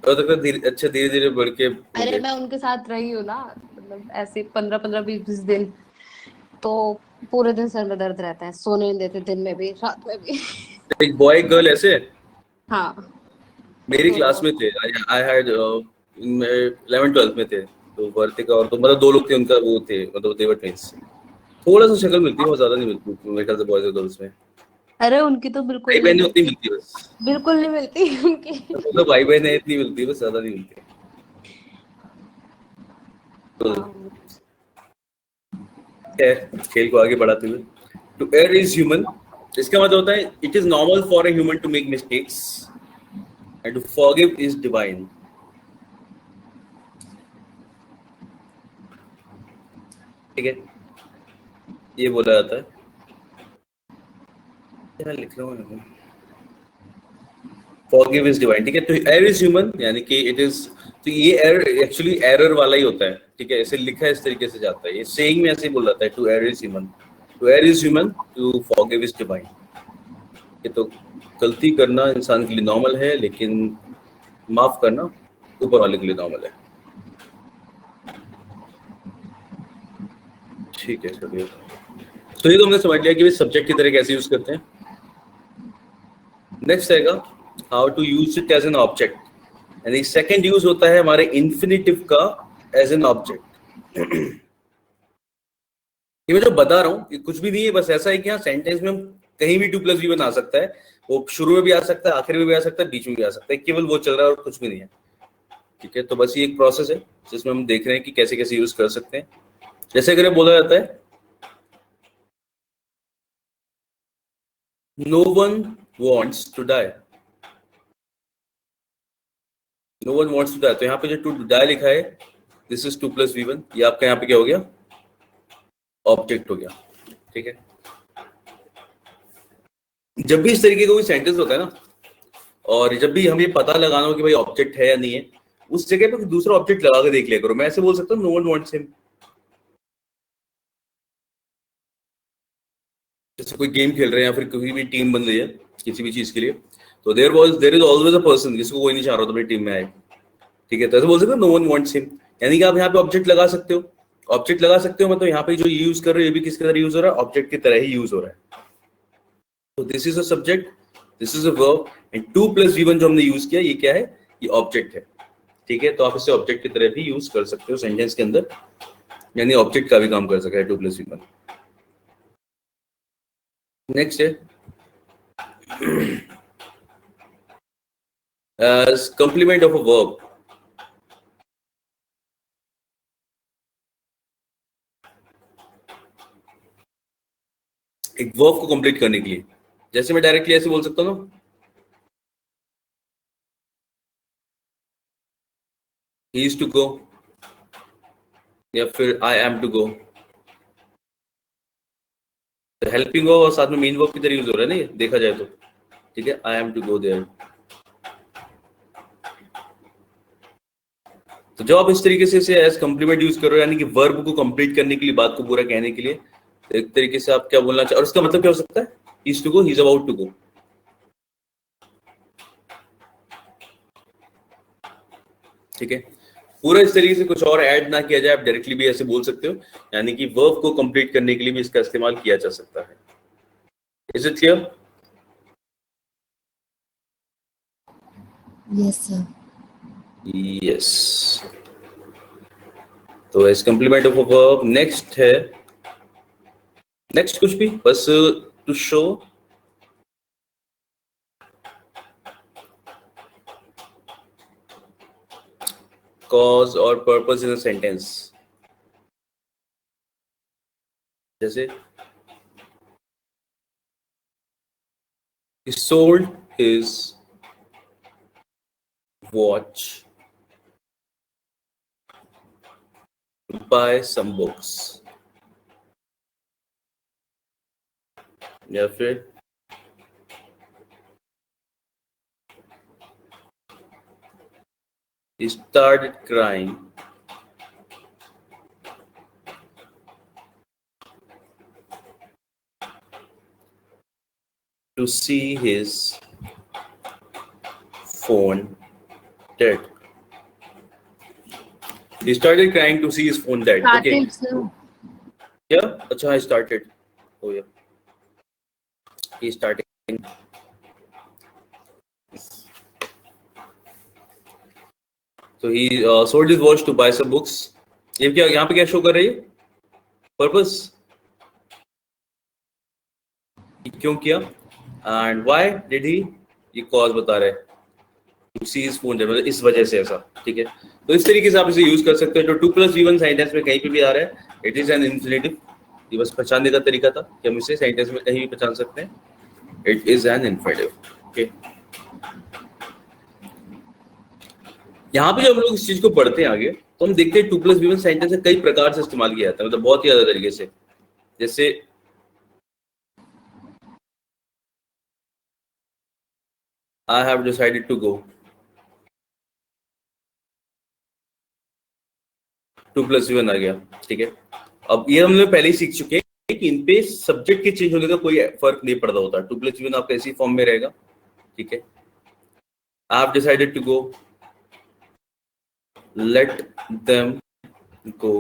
और तो धीरे अच्छा धीरे धीरे बढ़ के हो अरे गए। मैं उनके साथ रही हूँ ना, मतलब ऐसे 15-15, 20-20 दिन, तो पूरे दिन सर में दर्द रहता है, सोने नहीं देते, दिन में भी रात में भी। एक बॉय गर्ल ऐसे हाँ, मेरी क्लास तो में थे। आई हैड 11th 12th में थे। तो वर्तिका और तो मतलब दो लोग थे, उनका वो थे, मतलब देवर ट्विंस। थोड़ा सा शक्ल मिलती है, बहुत ज्यादा नहीं मिलती मेरे ख्याल से बॉयज और गर्ल्स में। अरे उनकी तो भाई बिल्कुल नहीं बहन उतनी मिलती, मिलती है बस। बिल्कुल नहीं मिलती उनकी। मतलब भाई बहन है इतनी मिलती है बस, ज्यादा नहीं मिलती। तो हाँ, है खेल को आगे बढ़ाते हुए, टू एयर इज ह्यूमन, इसका मतलब होता है it is normal for a human to make mistakes and to forgive is divine. ठीक है, ये बोला जाता है। क्या लिख रहा हूँ, फॉरगिव इज डिवाइन। ठीक है, तो एयर इज ह्यूमन यानी कि इट इज, तो ये एरर एक्चुअली एरर वाला ही होता है। ठीक है, ऐसे लिखा है, इस तरीके से जाता है, ये सेइंग में ऐसे ही बोल जाता है, to err is human, to err is human, to forgive is divine. ये तो गलती करना इंसान के लिए नॉर्मल है, लेकिन माफ करना ऊपर वाले के लिए नॉर्मल है। ठीक है, चलिए। तो ये तो हमने समझ लिया कि सब्जेक्ट की तरह कैसे यूज करते हैं। नेक्स्ट आएगा how to use it as an object, यानी सेकंड यूज होता है हमारे इन्फिनिटिव का एज एन ऑब्जेक्ट। ये मैं जो बता रहा हूँ ये कुछ भी नहीं है, बस ऐसा है कि हाँ सेंटेंस में हम कहीं भी 2+v बना सकता है। वो शुरू में भी आ सकता है, आखिर में भी आ सकता है, बीच में भी आ सकता है, केवल वो चल रहा है और कुछ भी नहीं है। ठीक है, तो बस ये एक प्रोसेस है जिसमें हम देख रहे हैं कि कैसे कैसे यूज कर सकते हैं। जैसे अगर बोला जाता है no one wants to die, no one wants to die, तो यहाँ पे जो टू डाई लिखा है दिस इज 2+v1, ये आपका यहाँ पे क्या हो गया, ऑब्जेक्ट हो गया। ठीक है, जब भी इस तरीके का कोई सेंटेंस होता है ना, और जब भी हमें पता लगाना हो कि भाई ऑब्जेक्ट है या नहीं है, उस जगह पे दूसरा ऑब्जेक्ट लगा के देख लिया करो। मैं ऐसे बोल सकता हूँ नो वन वांट्स हिम। जैसे कोई गेम खेल रहे हैं या फिर कोई भी टीम बन रही है किसी भी चीज के लिए, तो there is always a person जिसको कोई नहीं चाह रहा था अपनी टीम में आए। ठीक है, तो ऐसे बोल सकते हो नो वन वांट्स हिम, यानी कि आप यहाँ पे ऑब्जेक्ट लगा सकते हो। ऑब्जेक्ट लगा सकते हो मतलब यहाँ पे जो यूज कर रहे हो ये भी किसकी तरह यूज हो रहा है, ऑब्जेक्ट की तरह ही यूज हो रहा है। तो this is a subject, this is a verb, and 2+v1 जो हमने यूज किया ये क्या है, ये ऑब्जेक्ट है। ठीक है, तो आप इसे ऑब्जेक्ट की तरह भी यूज कर सकते हो सेंटेंस के अंदर, यानी ऑब्जेक्ट का भी काम कर सकता है 2+v1। नेक्स्ट है कंप्लीमेंट ऑफ अ वर्ब। एक वर्ब को कंप्लीट करने के लिए, जैसे मैं डायरेक्टली ऐसे बोल सकता हूँ ना, ही इज टू गो, या फिर आई एम टू गो। तो हेल्पिंग वर्ब और साथ में मेन वर्ब की तरह यूज हो रहा है ना ये, देखा जाए तो। ठीक है, I am to go there. तो जब आप इस तरीके से इसे एज कंप्लीमेंट यूज कर रहे हो, यानी कि वर्ब को कंप्लीट करने के लिए, बात को पूरा कहने के लिए, तो एक तरीके से आप क्या बोलना चाहते, और इसका मतलब क्या हो सकता है, he is to go, he is about to go. ठीक है, पूरा इस तरीके से कुछ और ऐड ना किया जाए, आप डायरेक्टली भी ऐसे बोल सकते हो, यानी कि वर्ब को कंप्लीट करने के लिए भी इसका इस्तेमाल किया जा सकता है। Is it clear? Yes sir. Yes. तो as complement of a verb, next है, नेक्स्ट कुछ भी, बस टू शो कॉज और पर्पस इन अ सेंटेंस। जैसे he sold his watch to buy some books, या फिर he started crying to see his phone dead. He started crying to see his phone dead. Okay. Started से Yeah. अच्छा, I started. Oh yeah. He started. So he sold his watch to buy some books. ये क्या यहाँ पे क्या show कर रही है? Purpose. क्यों किया? And why did he? ये cause बता रहे हैं. To see his phone dead, मतलब इस वजह से ऐसा. ठीक है. तो इस तरीके से आप इसे यूज कर सकते हैं. तो 2 + V1 सेंटेंस में कहीं पे भी आ रहा है. It is an infinitive. ये बस पहचानने का तरीका था कि हम इसे सेंटेंस में कहीं भी पहचान सकते हैं. It is an infinitive. Okay. यहाँ पे जब हम लोग इस चीज को पढ़ते हैं आगे तो हम देखते हैं 2 + V1 सेंटेंस से कई प्रकार से इस्तेमाल किया जाता है, मतलब बहुत ही ज्यादा तरीके से. जैसे I have decided to go. 2 + V1 आ गया. ठीक है. अब ये हम लोग पहले ही सीख चुके हैं कि इन पे सब्जेक्ट के चेंज होने का कोई फर्क नहीं पड़ता होता. 2 + V1 आपका इसी फॉर्म में रहेगा. ठीक है. I have decided to go. Let them go.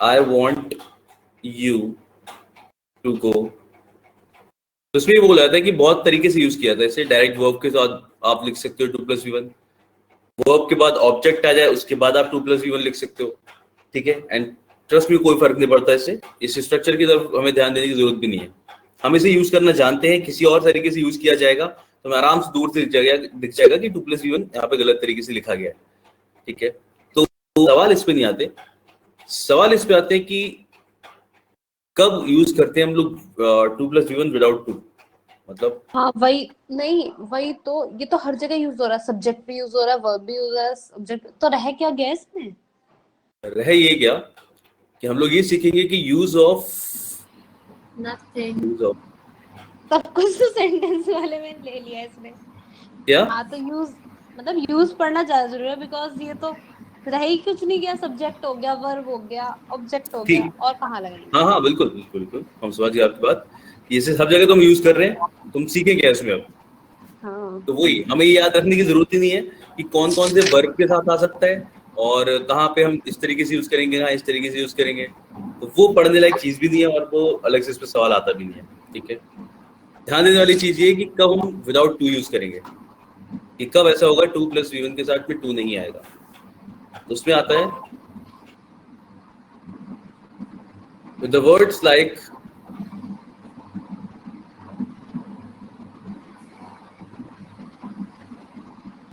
I want you to go. तो इसमें बोला जाता है कि बहुत तरीके से यूज किया जाता है. जैसे डायरेक्ट वर्ब के साथ आप लिख सकते हो 2 + V1. वर्ब के बाद ऑब्जेक्ट आ जाए उसके बाद आप 2 + V1 लिख सकते हो. ठीक है. एंड ट्रस्ट में कोई फर्क नहीं पड़ता इससे. इस स्ट्रक्चर की तरफ हमें ध्यान देने की जरूरत भी नहीं है. हम इसे यूज करना जानते हैं. किसी और तरीके से यूज किया जाएगा तो हमें आराम से दूर से दिख जाएगा कि 2 + V1 यहाँ पे गलत तरीके से लिखा गया है. ठीक है. तो सवाल इस पे नहीं आते. सवाल इस पे आते हैं कि कब यूज करते हैं हम लोग 2 + V1 विदाउट 2. मतलब हाँ वही नहीं, वही तो ये तो हर जगह यूज हो रहा है. सब्जेक्ट भी यूज हो रहा है, वर्ब भी यूज हो रहा है. सब्जेक्ट तो रह क्या गया इसमें? रह ये क्या कि हम लोग ये सीखेंगे कि यूज ऑफ nothing. सब कुछ तो सेंटेंस वाले में ले लिया इसने. क्या हाँ तो यूज मतलब यूज पढ़ना ज्यादा जरूरी है, बिकॉज ये तो रह ही कुछ नहीं गया. सब्जेक्ट हो गया, वर्ब हो गया, ऑब्जेक्ट हो गया, ठीक. और कहाँ लगेंगे? हाँ हाँ बिल्कुल बिल्कुल बिल्कुल हम समझ गए आपकी बात. ये सब जगह तो हम यूज कर रहे हैं. तुम सीखें क्या इसमें अब. हाँ तो वही हमें ये याद रखने की जरूरत ही नहीं है कि कौन कौन से वर्ब के साथ आ सकता है और कहाँ पे हम इस तरीके से यूज करेंगे, हाँ इस तरीके से यूज करेंगे. तो वो पढ़ने लायक चीज भी नहीं है और वो अलग से इस पे सवाल आता भी नहीं है. ठीक है. ध्यान देने वाली चीज ये है कि कब हम विदाउट 2 यूज करेंगे, कि कब ऐसा होगा 2 + V1 के साथ में 2 नहीं आएगा. तो उसमें आता है with the words like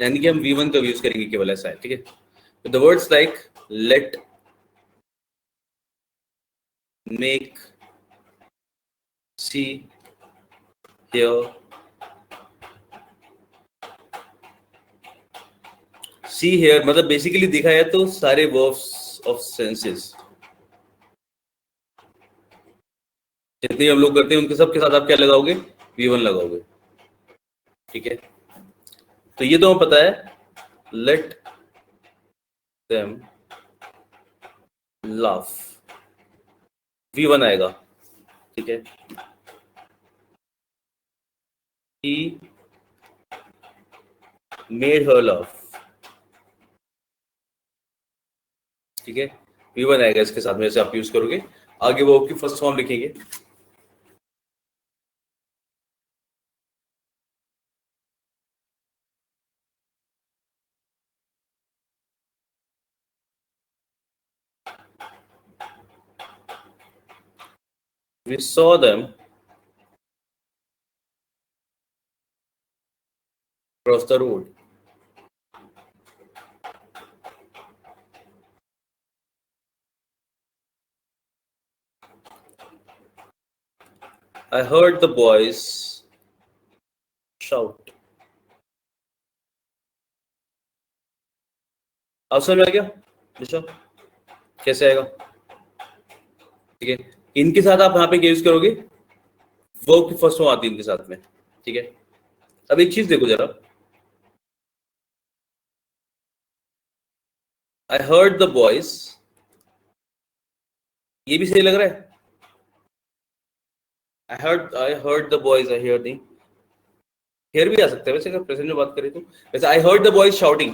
यानी कि हम V1 का यूज करेंगे केवल ऐसा है. ठीक है. with the words like let, make, see, hear, see here मतलब बेसिकली देखा है तो सारे वर्ब्स ऑफ सेंसेस जितने हम लोग करते हैं उनके सबके साथ आप क्या लगाओगे? V1 लगाओगे. ठीक है. तो ये तो हमें पता है. लेट देम लाफ, V1 आएगा. ठीक है. He made her laugh. ठीक है. V1 आएगा इसके साथ में. जैसे आप यूज करोगे आगे वो आपकी फर्स्ट फॉर्म लिखेंगे. We saw them cross the road. I heard the boys shout. अब समझ में आ गया दिशा कैसे आएगा? ठीक है. इनके साथ आप यहाँ पे क्या यूज करोगे? वर्ब की फर्स्ट फॉर्म आती है इनके साथ में. ठीक है. अब एक चीज देखो जरा. I heard the boys. ये भी सही लग रहा है. I heard the boys, I hear नहीं, hear भी आ सकता है वैसे अगर प्रेजेंट में बात करें तो। वैसे I heard the boys shouting,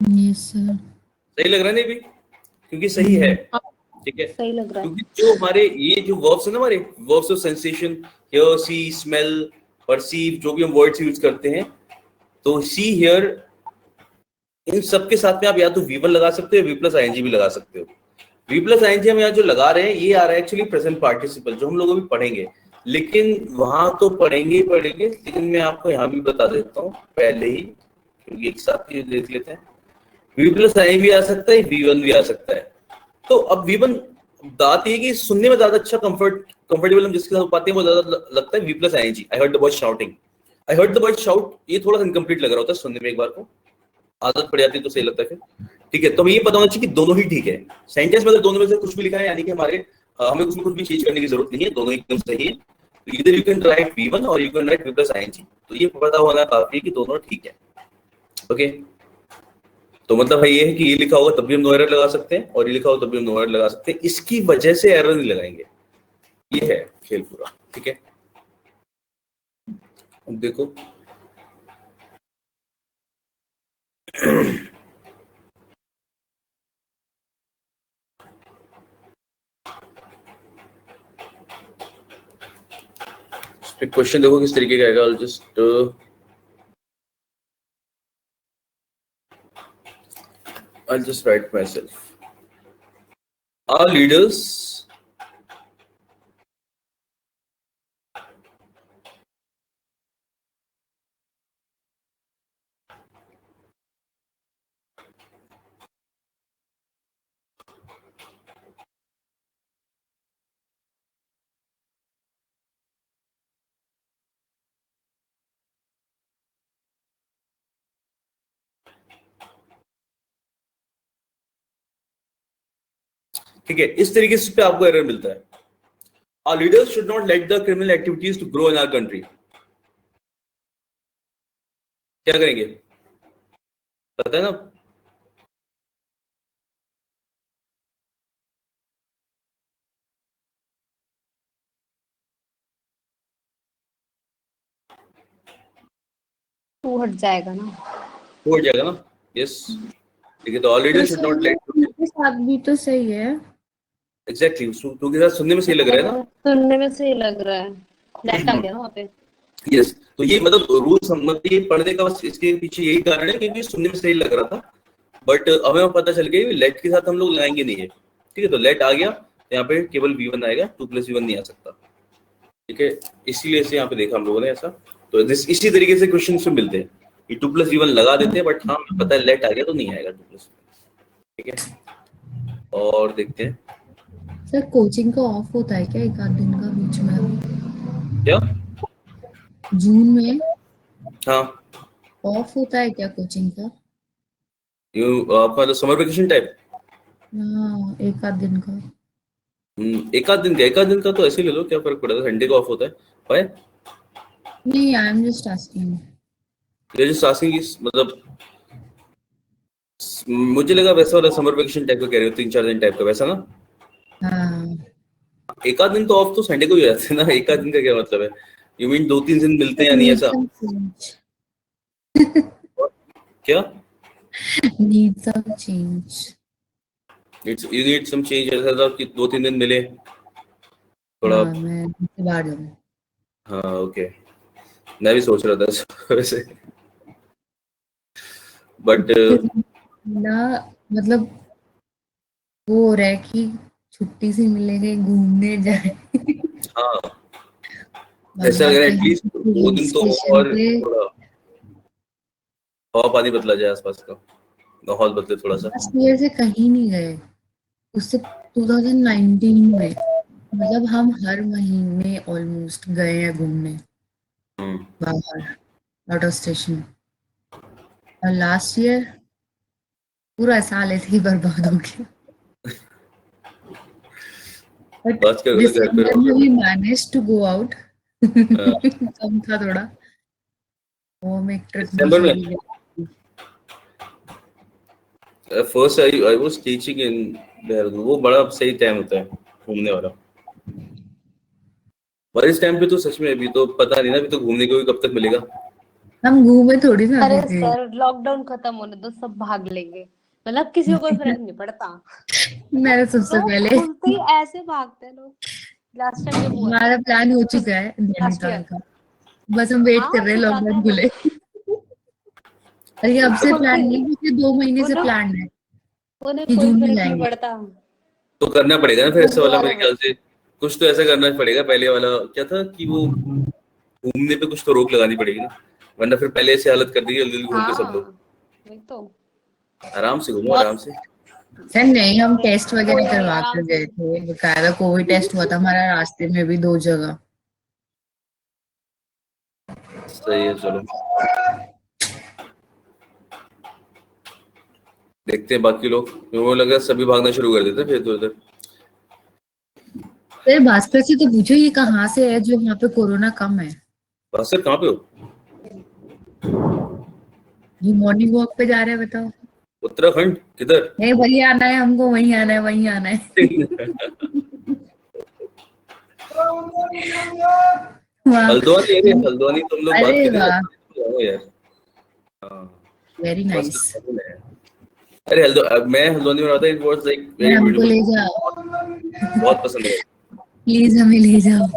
yes sir. सही लग रहा है नहीं भी, क्योंकि सही है, ठीक है, सही लग रहा है। क्योंकि जो हमारे ये जो वर्ब्स है ना, हमारे verbs of sensation, hear, see, smell, perceive, जो भी हम वर्ड्स यूज करते हैं, तो सी, हियर, इन सब के साथ में आप या तो V1 लगा सकते हो, V प्लस आईएनजी भी लगा सकते हो। V प्लस आईएनजी हम यहाँ जो लगा रहे हैं, ये आ रहा है एक्चुअली प्रेजेंट पार्टिसिपल, जो हम लोग अभी पढ़ेंगे, लेकिन वहां तो पढ़ेंगे ही पढ़ेंगे, लेकिन मैं आपको यहाँ भी बता देता हूँ पहले ही, क्योंकि एक साथ ही देख लेते हैं। V प्लस आई भी आ सकता है, V1 भी आ सकता है। तो अब V1 बात ये कि सुनने में ज्यादा अच्छा कंफर्टेबल हम जिसके साथ पाते हैं वो ज्यादा लगता है V plus ING. I heard the boys shouting, I heard the boys shout, ये थोड़ा सा इनकम्प्लीट लग रहा होता है सुनने में, एक बार को आदत पड़ जाती है तो सही लगता है फिर, ठीक है। तो हमें ये पता होना चाहिए कि दोनों ही ठीक है। सेंटेंस में अगर दोनों में से कुछ भी लिखा है, यानी कि हमारे हमें उसमें कुछ भी चेंज करने की जरूरत नहीं है, दोनों एकदम सही है। तो इधर यू कैन राइट V1 और you can write V plus ING, तो ये पता होना काफी है कि दोनों ठीक है, ओके। तो मतलब है ये है कि ये लिखा होगा तब भी हम नो एरर लगा सकते हैं, और ये लिखा होगा तब भी हम नो एरर लगा सकते हैं, इसकी वजह से एरर नहीं लगाएंगे, ये है खेल पूरा, ठीक है। अब देखो क्वेश्चन देखो किस तरीके का आएगा। Just I'll just write myself. Our leaders ठीक है, इस तरीके से पे आपको एरर मिलता है। Our leaders should not let the criminal activities to grow in our country. क्या करेंगे पता है ना? टू हट जाएगा ना, हो जाएगा ना, यस, ठीक है। तो our leaders should not let, के साथ भी तो सही है। एग्जैक्टली टू के साथ सुनने में सही लग रहा है ना, सुनने में सही लग रहा है, लेट आ गया ना वहाँ पे। यस। तो ये मतलब रूल्स, मतलब ये पढ़ने का बस इसके पीछे यही कारण है, क्योंकि सुनने में सही लग रहा था, बट हमें पता चल गया लेट के साथ हम लोग लगाएंगे नहीं है, ठीक है। तो लेट आ गया, यहाँ पे केवल V1 आएगा, 2 प्लस V1 नहीं आ सकता, ठीक है। इसीलिए से यहाँ पे देखा हम लोगों ने ऐसा। तो इसी तरीके से क्वेश्चन में मिलते हैं कि 2 प्लस V1 लगा देते हैं, बट हाँ पता है लेट आ गया तो नहीं आएगा 2 प्लस, ठीक है। और देखते हैं सर कोचिंग का ऑफ होता है क्या एक आध दिन का बीच में? क्या, जून में हाँ ऑफ होता है क्या कोचिंग का? आपका समर वेकेशन टाइप, हाँ एक आध दिन का। एक आध दिन का तो ऐसे ही ले लो, क्या फर्क पड़ता है, संडे का ऑफ होता है, भाई नहीं, आई एम जस्ट आस्किंग। ये जो आस्किंग इस मतलब मुझे लगा वैसा वाला समर वेकेशन टाइप का कह रहे हो, 3-4 दिन टाइप का वैसा ना। हाँ एक आध दिन तो ऑफ तो संडे को ही हो जाते हैं ना, एक आध दिन का क्या मतलब है? यू मीन 2-3 दिन मिलते हैं या नहीं ऐसा? क्या need some change. You need some change, ऐसा था कि 2-3 दिन मिले थोड़ा। हाँ मैं घर से बाहर जाऊँ। हाँ ओके, मैं भी सोच रहा था वैसे, बट ना मतलब वो हो रहा है कि छुट्टी से मिलेंगे, घूमने जाए। हाँ ऐसा लग रहा है एटलीस्ट 2 दिन तो और थोड़ा हवा पानी बदला जाए, आसपास का माहौल बदले थोड़ा सा। लास्ट ईयर से कहीं नहीं गए, उससे 2019 में मतलब हम हर महीने ऑलमोस्ट गए हैं घूमने बाहर, आउट ऑफ स्टेशन। और लास्ट ईयर पूरा साल ऐसे ही बर्बाद हो गया। बट बात कर दिसंबर में we manage to go out. कम था थोड़ा, वो हम एक ट्रिप दिसंबर में मसूरी गए। First I was teaching in Dehradun, वो बड़ा सही टाइम होता है। घूमने वाला। पर इस टाइम पे तो सच में अभी तो पता नहीं ना, अभी तो घूमने को भी कब तक मिलेगा। हम घूमे थोड़ी ना अरे अभी थे। सर लॉकडाउन खत्म होने दो, सब भाग लेंगे, मतलब किसी को कोई फर्क नहीं पड़ता। मैंने सबसे तो पहले खुलते ही ऐसे भागते हैं लोग। लास्ट टाइम जब हुआ था हमारा प्लान हो चुका है लास्ट नैनीताल ईयर, का, बस हम वेट कर हाँ रहे हैं तो जाते लॉकडाउन हैं खुले। लोग। अरे अब से खुलते प्लान ही नहीं, पिछले 2 महीने से उन्हें प्लान है उन्हें कि कोई जून में फर्क नहीं जाएंगे। पड़ता। तो करना पड़ेगा ना फिर ऐसा वाला, गुरुद्वारा मेरे ख्याल से कुछ तो ऐसा करना पड़ेगा। पहले वाला क्या था कि वो घूमने पे कुछ तो रोक लगानी पड़ेगी ना, वरना फिर पहले से हालत कर देगी, जल्दी जल्दी घूमते सब लोग। हाँ वही तो आराम से घूमो, बहुत आराम से। सर नहीं, हम टेस्ट वगैरह कोई नहीं करवा आराम कर से। गए थे, बकायदा कोविड टेस्ट हुआ था हमारा रास्ते में भी 2 जगह। सही है, चलो देखते हैं बाकी लोग। मेरे को लगा सभी भागना शुरू कर देते हैं फिर तो उधर। फिर भास्कर से तो पूछो ये कहाँ से है जो यहाँ पे कोरोना कम है। भास्कर कहाँ पे हो? जो मॉर्निंग वॉक पे जा रहे हैं बताओ। उत्तराखंड किधर? नहीं वही आना है हमको, वही आना है, वही आना है। वाह, हल्द्वानी? अरे हल्द्वानी तुम लोग बात अरे कर रहे वाह, हो, जाओ यार। हाँ, वेरी मस्त नाइस। माहौल है। अरे मैं हल्द्वानी में रहा था, इट वाज लाइक वेरी हमको ब्यूटीफुल। ले जाओ, बहुत पसंद है। प्लीज हमें ले जाओ,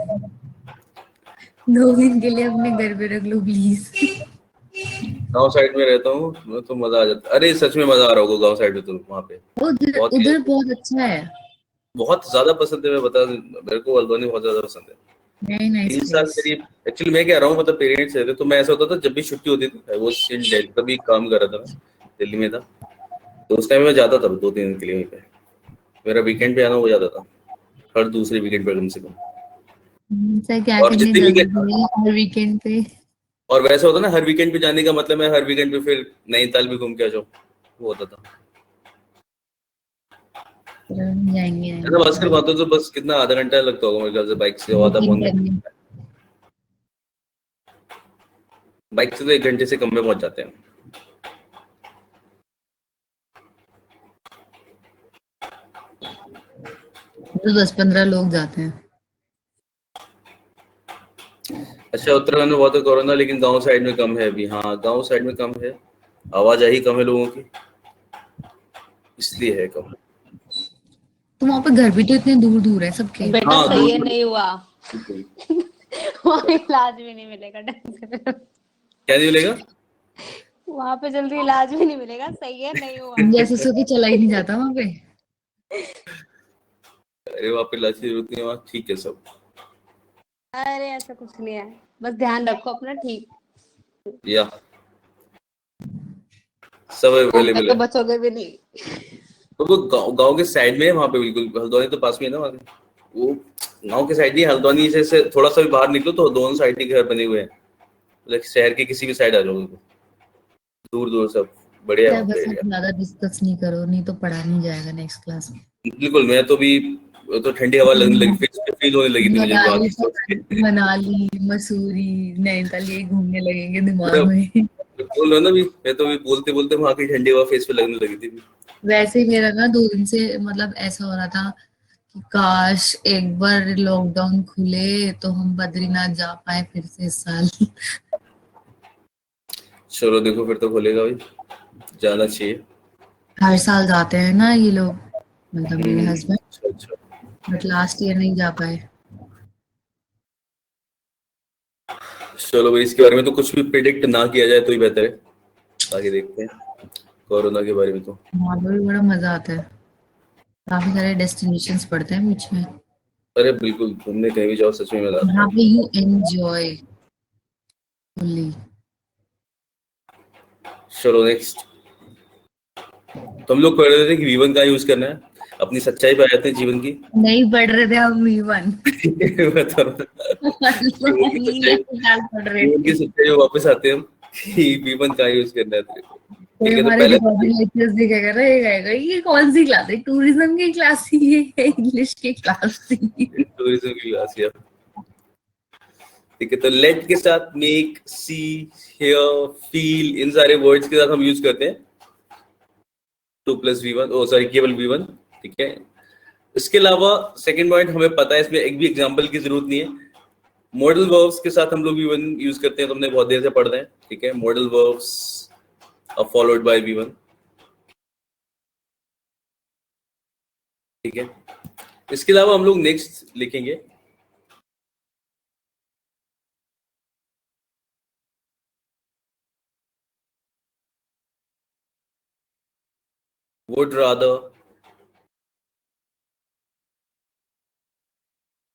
2 दिन के लिए अपने घर पे रख लो प्लीज। गांव साइड में रहता हूँ मैं, तो मजा आ जाता है। अरे सच में मजा आ रहा होगा गांव साइड में तो, वहाँ पे उधर बहुत ही उधर बहुत अच्छा है, बहुत ज्यादा पसंद है। मैं बता, मेरे को हल्द्वानी बहुत ज्यादा पसंद है। वेरी नाइस 3 साल प्लेस। करीब एक्चुअली मैं कह रहा हूँ, मतलब पेरेंट्स रहते तो मैं ऐसा होता था जब भी छुट्टी होती थी, वो इन दिल्ली तभी काम कर रहा था मैं, दिल्ली में था। तो उस टाइम मैं जाता था 2-3 दिन के लिए वहीं पे। मेरा वीकेंड पे आना हो जाता था, हर दूसरे वीकेंड पे कम से कम। सर क्या और करने जितने जाते वीकेंड, थे हर वीकेंड पे। और वैसा होता ना हर वीकेंड पे जाने का मतलब मैं हर वीकेंड पे फिर नैनीताल भी घूम के आ जाऊँ, वो होता था। जाएंगे है ना भास्कर? नैनीताल वहां तो बस कितना, आधा घंटा लगता होगा मेरे ख्याल से बाइक से, आधा बुकिंग पौन करने। घंटा। बाइक से तो 1 घंटे से कम में पहुंच जाते हैं। तो 10-15 लोग जाते हैं। अच्छा, उत्तराखंड में बहुत है कोरोना, लेकिन गांव साइड में कम है अभी। हाँ, गांव साइड में कम है, आवाजाही कम है लोगों की, इसलिए है कम। तो वहां पे घर भी तो इतने दूर दूर है सबके। बेटा हाँ, सही दूर है, दूर। नहीं हुआ बिल्कुल। वहाँ इलाज भी नहीं मिलेगा ढंग से। क्या नहीं मिलेगा? वहां पे जल्दी इलाज भी नहीं मिलेगा, सही है नहीं हुआ। जैसे सो तो चला ही नहीं जाता वहां पे। अरे वहाँ पे इलाज की जरूरत नहीं है, वहाँ ठीक है सब। अरे ऐसा कुछ नहीं है, बस ध्यान रखो अपना, ठीक। या सब कोविड में अवेलेबल तो है। बचोगे भी नहीं। तो वो गाँव के साइड में है वहाँ पे, बिल्कुल हल्द्वानी तो पास में है ना वहाँ के। वो गाँव के साइड नहीं, हल्द्वानी से थोड़ा सा भी बाहर निकलो तो दोनों साइड के घर बने हुए हैं। लाइक शहर के किसी भी साइड आ जाओगे तो दूर दूर सब बढ़िया है सर वहाँ पे बस आप एरिया। ज्यादा डिस्कस नहीं करो, नहीं तो पढ़ा नहीं जाएगा नेक्स्ट क्लास में। बिल्कुल, मैं तो भी, तो ठंडी हवा लगने लगी, फील होने लगी थी मुझे वहाँ मनाली की सोच के। मनाली मसूरी नैनीताल ये घूमने लगेंगे दिमाग पूरा में। बोल रहा हूँ ना भी, मैं तो भी बोलते बोलते वहाँ की ठंडी हवा फेस पे लगने लगी थी। वैसे ही मेरा ना 2 दिन से मतलब ऐसा हो रहा था कि काश एक बार लॉकडाउन खुले तो हम बद्रीनाथ जा पाए फिर से इस साल। चलो देखो, फिर तो खुलेगा भाई, जाना चाहिए। हर साल जाते हैं ना ये लोग, मतलब मेरे हस्बैंड, अच्छा अच्छा। बट लास्ट ईयर नहीं जा पाए। चलो भाई, इसके बारे में तो कुछ भी प्रिडिक्ट ना किया जाए तो ही बेहतर है। आगे देखते हैं कोरोना के बारे में तो। वहाँ पर भी बड़ा मजा आता है, काफी सारे डेस्टिनेशंस पड़ते हैं बीच में, अरे बिल्कुल, घूमने कहीं भी जाओ सच में मजा आता जहाँ है। पे यू एंजॉय फुल्ली। चलो नेक्स्ट। तो हम लोग पढ़ रहे थे कि वीवन का यूज करना है, अपनी सच्चाई पे आ जाते हैं जीवन की। नहीं पढ़ रहे थे हम वीवन। बताओ, जीवन की सच्चाई, पढ़ रहे जीवन की थे। सच्चाई में वापस आते हैं हम कि वीवन का यूज करना है तेरे को। कोई ठीक है, तो हमारे पहले रिकॉर्डिंग लेक्चर्स दिखेगा ना, ये कहेगा ये कौन सी क्लास है, टूरिज्म की क्लास थी ये, इंग्लिश की क्लास थी। टूरिज्म की क्लास या, ठीक है। तो लेट के साथ मेक, सी, हियर, फील, इन सारे वर्ड्स के साथ हम यूज करते हैं 2+V1, ओ सॉरी केवल V1, ठीक है। इसके अलावा सेकंड पॉइंट हमें पता है, इसमें एक भी एग्जांपल की जरूरत नहीं है। मॉडल वर्ब्स के साथ हम लोग V1 यूज करते हैं, तो हमने बहुत देर से पढ़ रहे हैं, ठीक है। Modal verbs followed by V1, ठीक है। इसके अलावा हम लोग नेक्स्ट लिखेंगे would rather,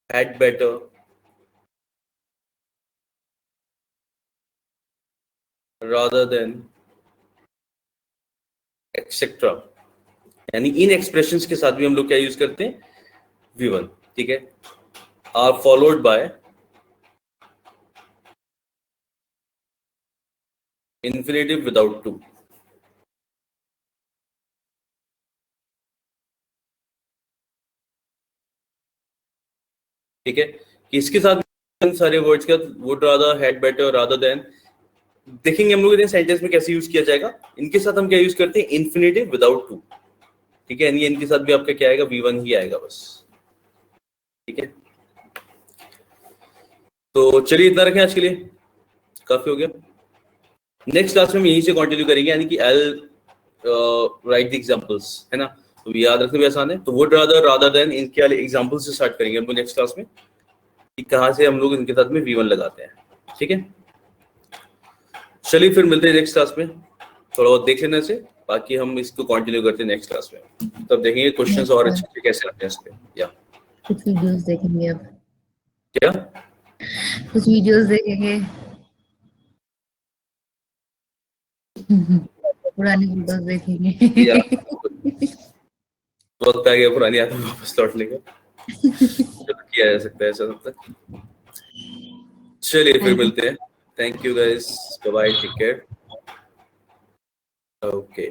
had better, rather than, etcetera. यानी इन एक्सप्रेशंस के साथ भी हम लोग क्या यूज करते हैं, V1, ठीक है। Are followed by infinitive without to, ठीक है। कि इसके साथ सारे वर्ड्स का would rather, had better, rather than, देखेंगे हम लोग सेंटेंस में कैसे यूज किया जाएगा। इनके साथ हम क्या यूज करते हैं, इंफिनिटिव विदाउट टू, ठीक है। यानी इनके साथ भी आपका क्या आएगा, V1 ही आएगा बस, ठीक है। तो चलिए इतना रखें आज के लिए, काफी हो गया। नेक्स्ट क्लास में हम यहीं से कंटिन्यू करेंगे, यानी कि आई राइट द एग्जांपल्स, है ना। तो याद रखना भी आसान है। तो वुड रादर, रादर देन, इनके वाले एग्जांपल से स्टार्ट करेंगे हम नेक्स्ट क्लास में, कि कहां से हम लोग इनके साथ में V1 लगाते हैं, ठीक है। चलिए फिर मिलते हैं नेक्स्ट क्लास में, थोड़ा बहुत देख लेने से, बाकी हम इसको कंटिन्यू करते हैं नेक्स्ट क्लास में। तब देखेंगे क्वेश्चंस और अच्छे से कैसे आते हैं इस पे। या कुछ वीडियोस देखेंगे अब, क्या कुछ वीडियोस देखेंगे, पुरानी वीडियोस देखेंगे। या वक्त आ गया पुरानी आदत वापस लौटने का, चलो किया जा सकता है ऐसा तब तक। चलिए फिर मिलते हैं, thank you guys, bye, take care, okay.